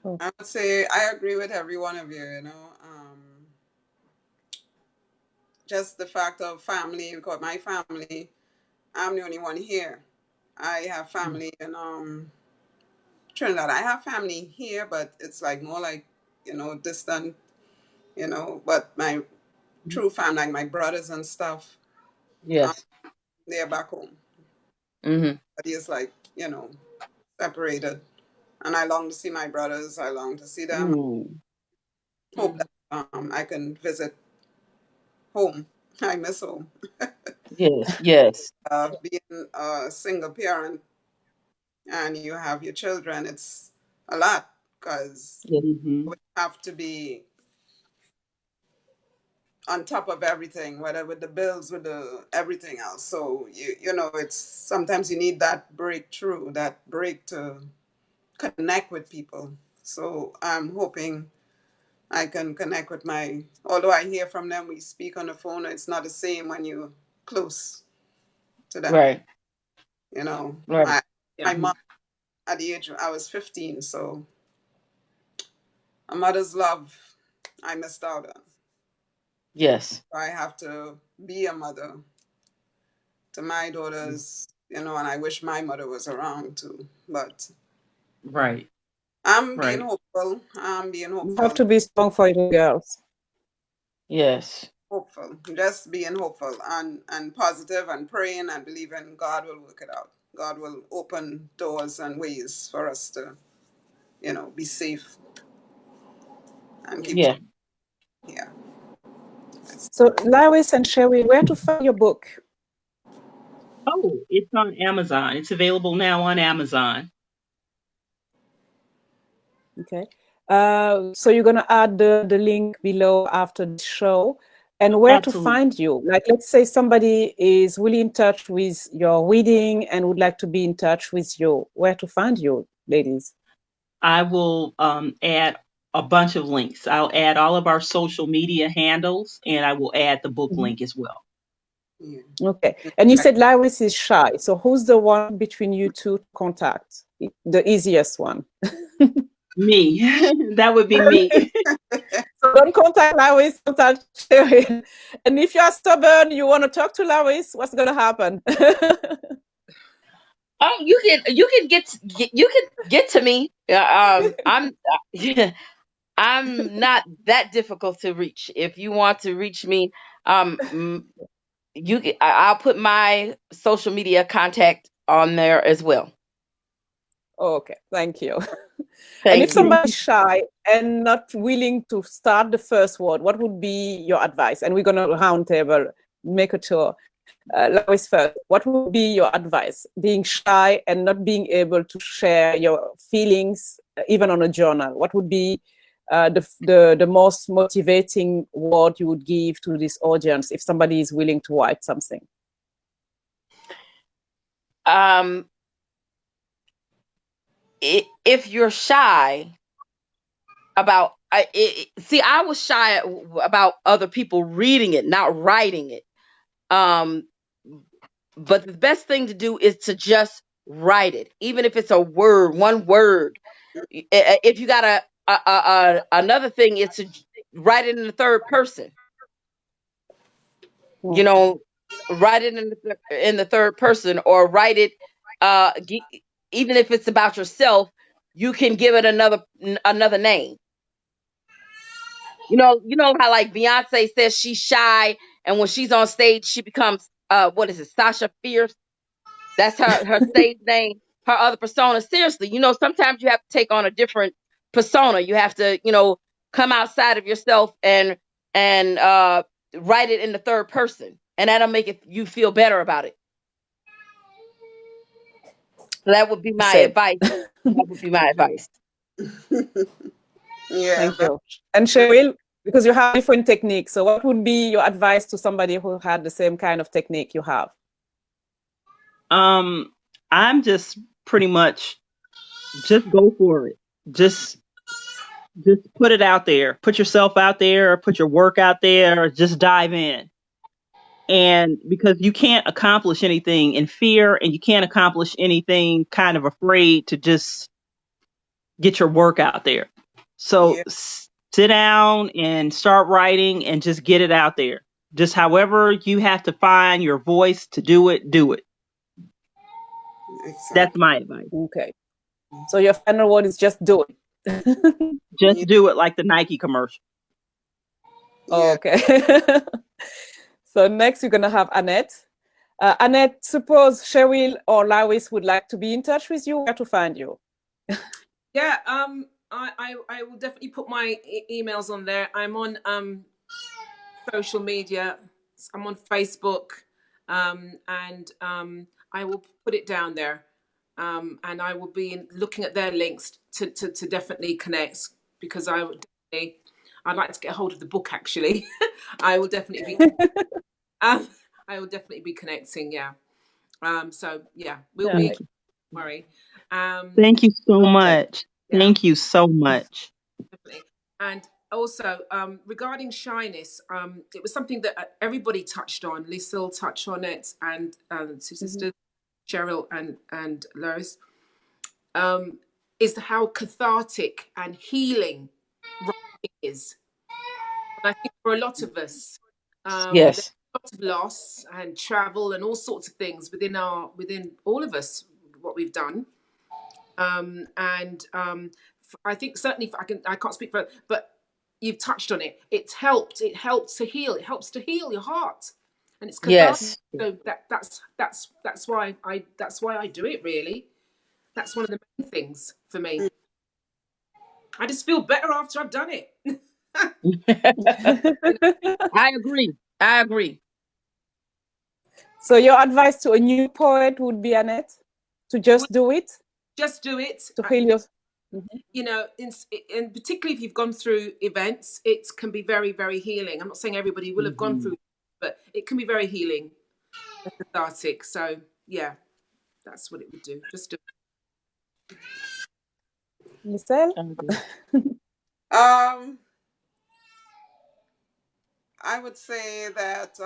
I would say I agree with every one of you, you know. Just the fact of family, because my family, I'm the only one here. I have family in Trinidad. I have family here, but it's like more like, you know, distant, you know, but my true family, like my brothers and stuff, Yes. they're back home. Mm-hmm. But it's like, you know, separated. And I long to see my brothers. I long to see them. Hope that I can visit home. I miss home. Yes. Yes. Being a single parent and you have your children, it's a lot because we have to be on top of everything, whether with the bills, with the everything else. So you know, it's sometimes you need that breakthrough, that break to connect with people. So I'm hoping I can connect with although I hear from them, we speak on the phone, it's not the same when you're close to them. Right. You know, Right. my mom at the age I was 15, so a mother's love I missed out on. Yes. I have to be a mother to my daughters, you know, and I wish my mother was around too. But Right. I'm being hopeful. I'm being You hopeful. have to be strong for your girls. Yes. Hopeful. Just being hopeful and positive and praying and believing God will work it out. God will open doors and ways for us to, you know, be safe and keep Yeah. here. So, Lawis and Sherry, where to find your book? Oh, it's on Amazon. It's available now on Amazon. Okay. So you're gonna add the link below after the show, and where Absolutely. to find you. Like, let's say somebody is really in touch with your reading and would like to be in touch with you. Where to find you, ladies? I will add a bunch of links. I'll add all of our social media handles, and I will add the book link as well. Yeah. Okay. And you said Lawis is shy. So who's the one between you two to contact? The easiest one. Me. That would be me. So don't contact Lawis, contact Sherry. And if you are stubborn, you want to talk to Lawis, what's going to happen? Oh, you can get to me. I'm not that difficult to reach. If you want to reach me, I'll put my social media contact on there as well. Okay, thank you. Thank and if you. somebody's shy and not willing to start the first word, what would be your advice? And we're going to round table, make a tour. Lois first, what would be your advice? Being shy and not being able to share your feelings, even on a journal, what would be the most motivating word you would give to this audience if somebody is willing to write something? If you're shy about I was shy about other people reading it, not writing it. But the best thing to do is to just write it, even if it's one word. If you got another thing, is to write it in the third person. You know, write it in the third person, or write it. Even if it's about yourself, you can give it another name. You know how like Beyonce says she's shy, and when she's on stage, she becomes what is it, Sasha Fierce? That's her stage name, her other persona. Seriously, sometimes you have to take on a different persona. You have to, come outside of yourself and write it in the third person, and that'll make you feel better about it. So that would be my advice. That would be my advice. Yeah. Thank you. And Cheryl, because you have different techniques, so what would be your advice to somebody who had the same kind of technique you have? I'm just pretty much just go for it. Just put it out there. Put yourself out there, put your work out there, just dive in. And because you can't accomplish anything in fear, and you can't accomplish anything kind of afraid to just get your work out there. So Yeah, sit down and start writing and just get it out there. Just however you have to find your voice to do it, do it. That's exactly. my advice. Okay. So your final word is just do it. Just Yeah, do it like the Nike commercial. yeah. Okay. So next we're going to have Annette. Annette, suppose Cheryl or Lawis would like to be in touch with you, where to find you? Yeah, I will definitely put my emails on there. I'm on social media. I'm on Facebook, and I will put it down there. And I will be looking at their links to definitely connect, because I'd like to get a hold of the book actually. I will definitely be I will definitely be connecting. Yeah. So yeah, we'll Yeah. be. Thank you. Don't worry. Thank you so Okay. much. Yeah. Thank you so much. Definitely. And also, regarding shyness, it was something that everybody touched on. Lucille touched on it, and two sisters, Cheryl and Lois, is how cathartic and healing writing is. And I think for a lot of us, there's Yes. a lot of loss and travel and all sorts of things within all of us, what we've done. And I think certainly I can't speak for, but you've touched on it. It helps to heal. It helps to heal your heart, and it's cathartic. Yes. So that's why I do it. Really, that's one of the main things for me. I just feel better after I've done it. I agree. I agree. So your advice to a new poet would be, Annette, to just do it, Just do it. to heal your. You know, and particularly if you've gone through events, it can be very, very healing. I'm not saying everybody will have gone through, but it can be very healing and cathartic. So yeah, that's what it would do. Just do it. Michelle? I would say that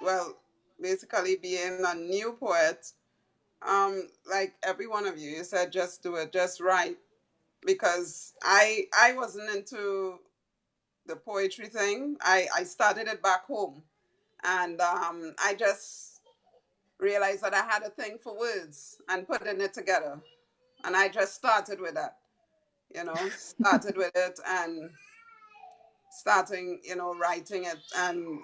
well, basically being a new poet, like every one of you, you said just do it, just write, because I wasn't into the poetry thing. I started it back home, and I just realized that I had a thing for words and putting it together, and I just started with that, started with it and starting, writing it. And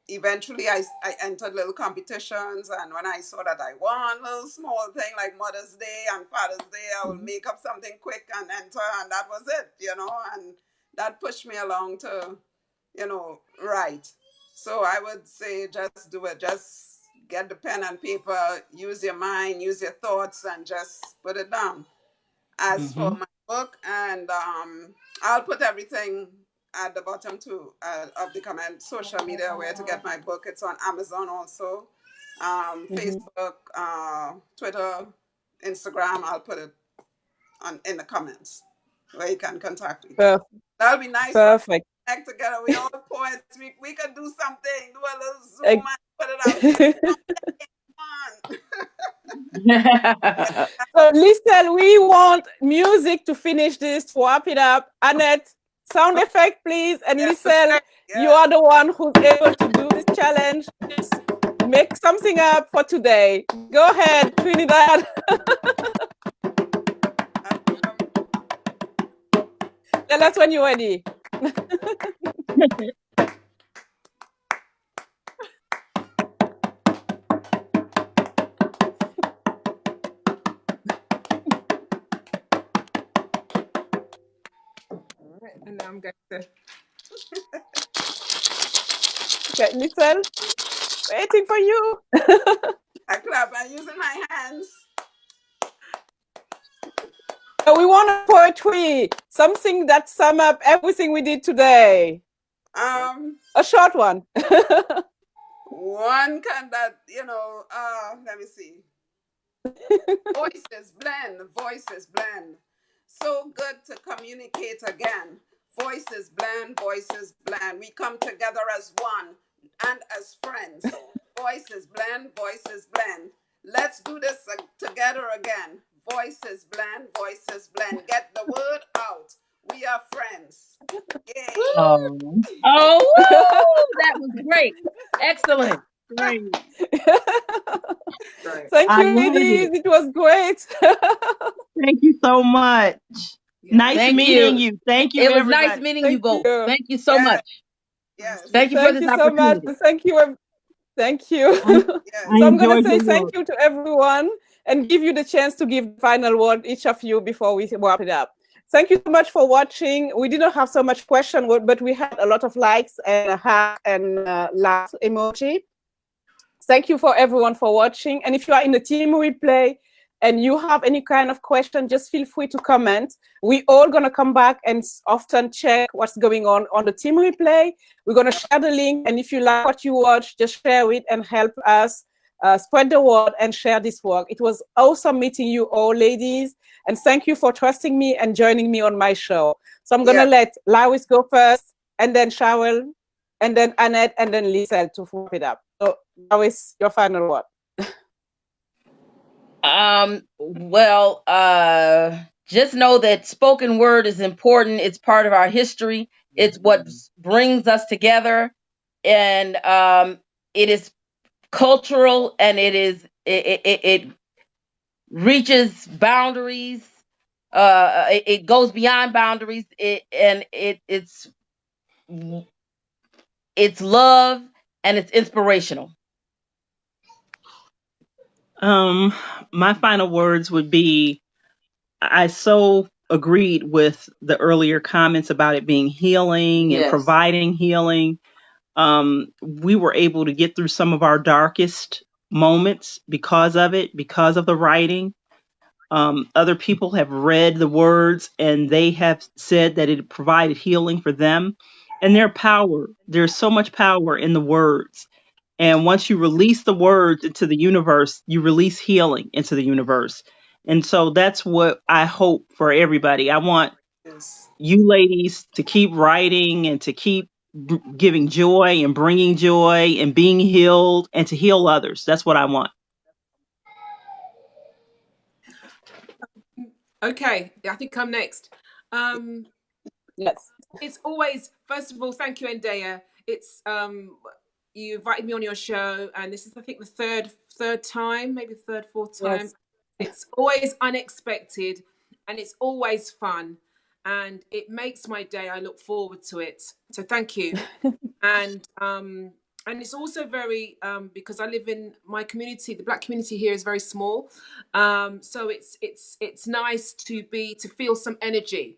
eventually I entered little competitions. And when I saw that I won a little small thing like Mother's Day and Father's Day, I would make up something quick and enter. And that was it, and that pushed me along to, write. So I would say just do it. Just get the pen and paper, use your mind, use your thoughts, and just put it down. As for my book, and I'll put everything at the bottom too of the comment, social media, where to get my book. It's on Amazon also, Facebook, Twitter, Instagram. I'll put it in the comments where you can contact me. That'll be nice. Perfect. Connect together. We all poets. We could do something. Do a little Zoom and put it out there. So listen, we want music to finish this, to wrap it up. Annette, sound effect, please. And listen, you are the one who's able to do this challenge. Just make something up for today. Go ahead, Trinidad. Tell us when you're ready. And now I'm going to. Okay, listen, waiting for you. I clap. I'm using my hands. So we want a poetry, something that sum up everything we did today. A short one. one can that, let me see. Voices blend. So good to communicate again. Voices blend. We come together as one and as friends. Voices blend. Let's do this together again. Voices blend. Get the word out. We are friends. Yay. Oh, woo! That was great. Excellent. Great. Right. Thank I you, love ladies. it. It was great. Thank you so much. Yeah. Nice Thank meeting you. you. Thank you, It was nice everybody. meeting you Thank both. you. Thank you so Yes. much. Yes. Thank you for Thank this you so much. opportunity. Thank you. Thank you. Yes. I So I'm going to enjoyed say your thank work. you to everyone and give you the chance to give the final word, each of you, before we wrap it up. Thank you so much for watching. We didn't have so much question, but we had a lot of likes and a heart and laugh emoji. Thank you for everyone for watching. And if you are in the team replay and you have any kind of question, just feel free to comment. We all going to come back and often check what's going on the team replay. We're going to share the link. And if you like what you watch, just share it and help us spread the word and share this work. It was awesome meeting you all, ladies. And thank you for trusting me and joining me on my show. So I'm going to let Lawis go first, and then Cheryl, and then Annette, and then Lisa to wrap it up. So, Lawis, your final word. Well, just know that spoken word is important. It's part of our history. It's what brings us together, and it is cultural, and it reaches boundaries. It goes beyond boundaries. It's love, and it's inspirational. My final words would be, I so agreed with the earlier comments about it being healing and Yes. providing healing. We were able to get through some of our darkest moments because of it, because of the writing. Other people have read the words and they have said that it provided healing for them. And there's so much power in the words. And once you release the words into the universe, you release healing into the universe. And so that's what I hope for everybody. I want you ladies to keep writing and to keep giving joy and bringing joy and being healed and to heal others. That's what I want. Okay, I think I'm next. Yes. It's always, first of all, thank you, Ndeye. It's you invited me on your show, and this is, I think, the third time, maybe third, fourth time. Yes. It's always unexpected, and it's always fun, and it makes my day. I look forward to it. So thank you. And it's also very because I live in my community. The Black community here is very small, so it's nice to feel some energy.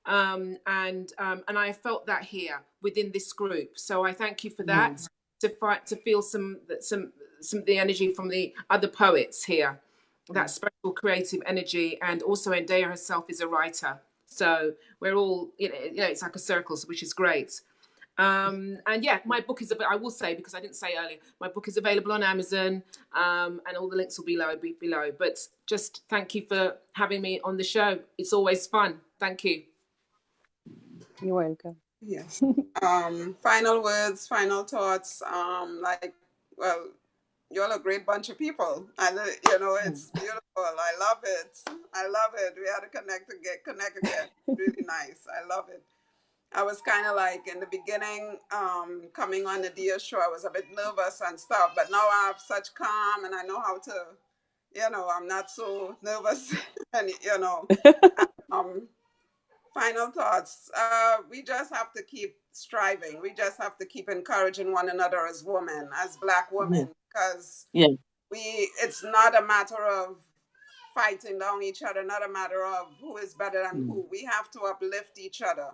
And I felt that here within this group. So I thank you for that. To feel some of the energy from the other poets here, that special creative energy, and also Ndeye herself is a writer. So we're all, it's like a circle, which is great. And yeah, my book is, I will say, because I didn't say earlier, my book is available on Amazon, and all the links will be below. But just thank you for having me on the show. It's always fun. Thank you. You're welcome. Yes. Final words, final thoughts. Well, you're a great bunch of people. It's beautiful. I love it. We had to connect again. Really nice. I love it. I was kind of like in the beginning, coming on the Dia show, I was a bit nervous and stuff, but now I have such calm and I know how to, I'm not so nervous. And, final thoughts. We just have to keep striving. We just have to keep encouraging one another as women, as Black women, because it's not a matter of fighting down each other, not a matter of who is better than who. We have to uplift each other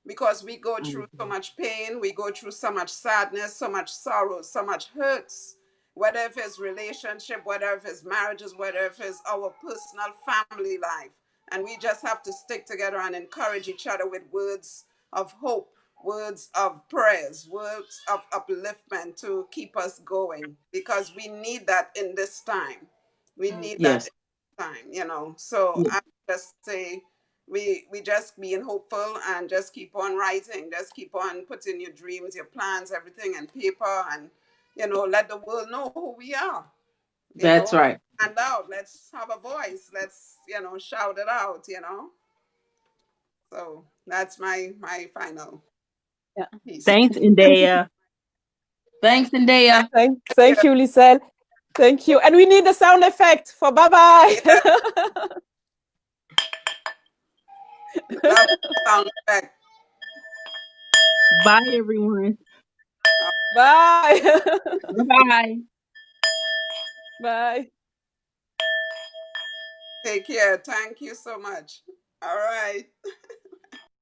because we go through so much pain, we go through so much sadness, so much sorrow, so much hurts, whether if it's relationship, whether if it's marriages, whether if it's our personal family life. And we just have to stick together and encourage each other with words of hope words of prayers, words of upliftment to keep us going, because we need that in this time. We need that Yes. in this time, you know. So Yeah. I just say we just being hopeful and just keep on writing, just keep on putting your dreams, your plans, everything in paper, and you know, let the world know who we are. You That's know, right. stand out. Let's have a voice. Let's, you know, shout it out. You know. So that's my final Yeah. piece. Thanks, Ndeye. Thanks, Ndeye. Thank you, Lisel. Thank you. And we need the sound effect for bye-bye. Yeah, love sound effect. Bye, everyone. Bye. Bye-bye. Bye. Take care. Thank you so much. All right.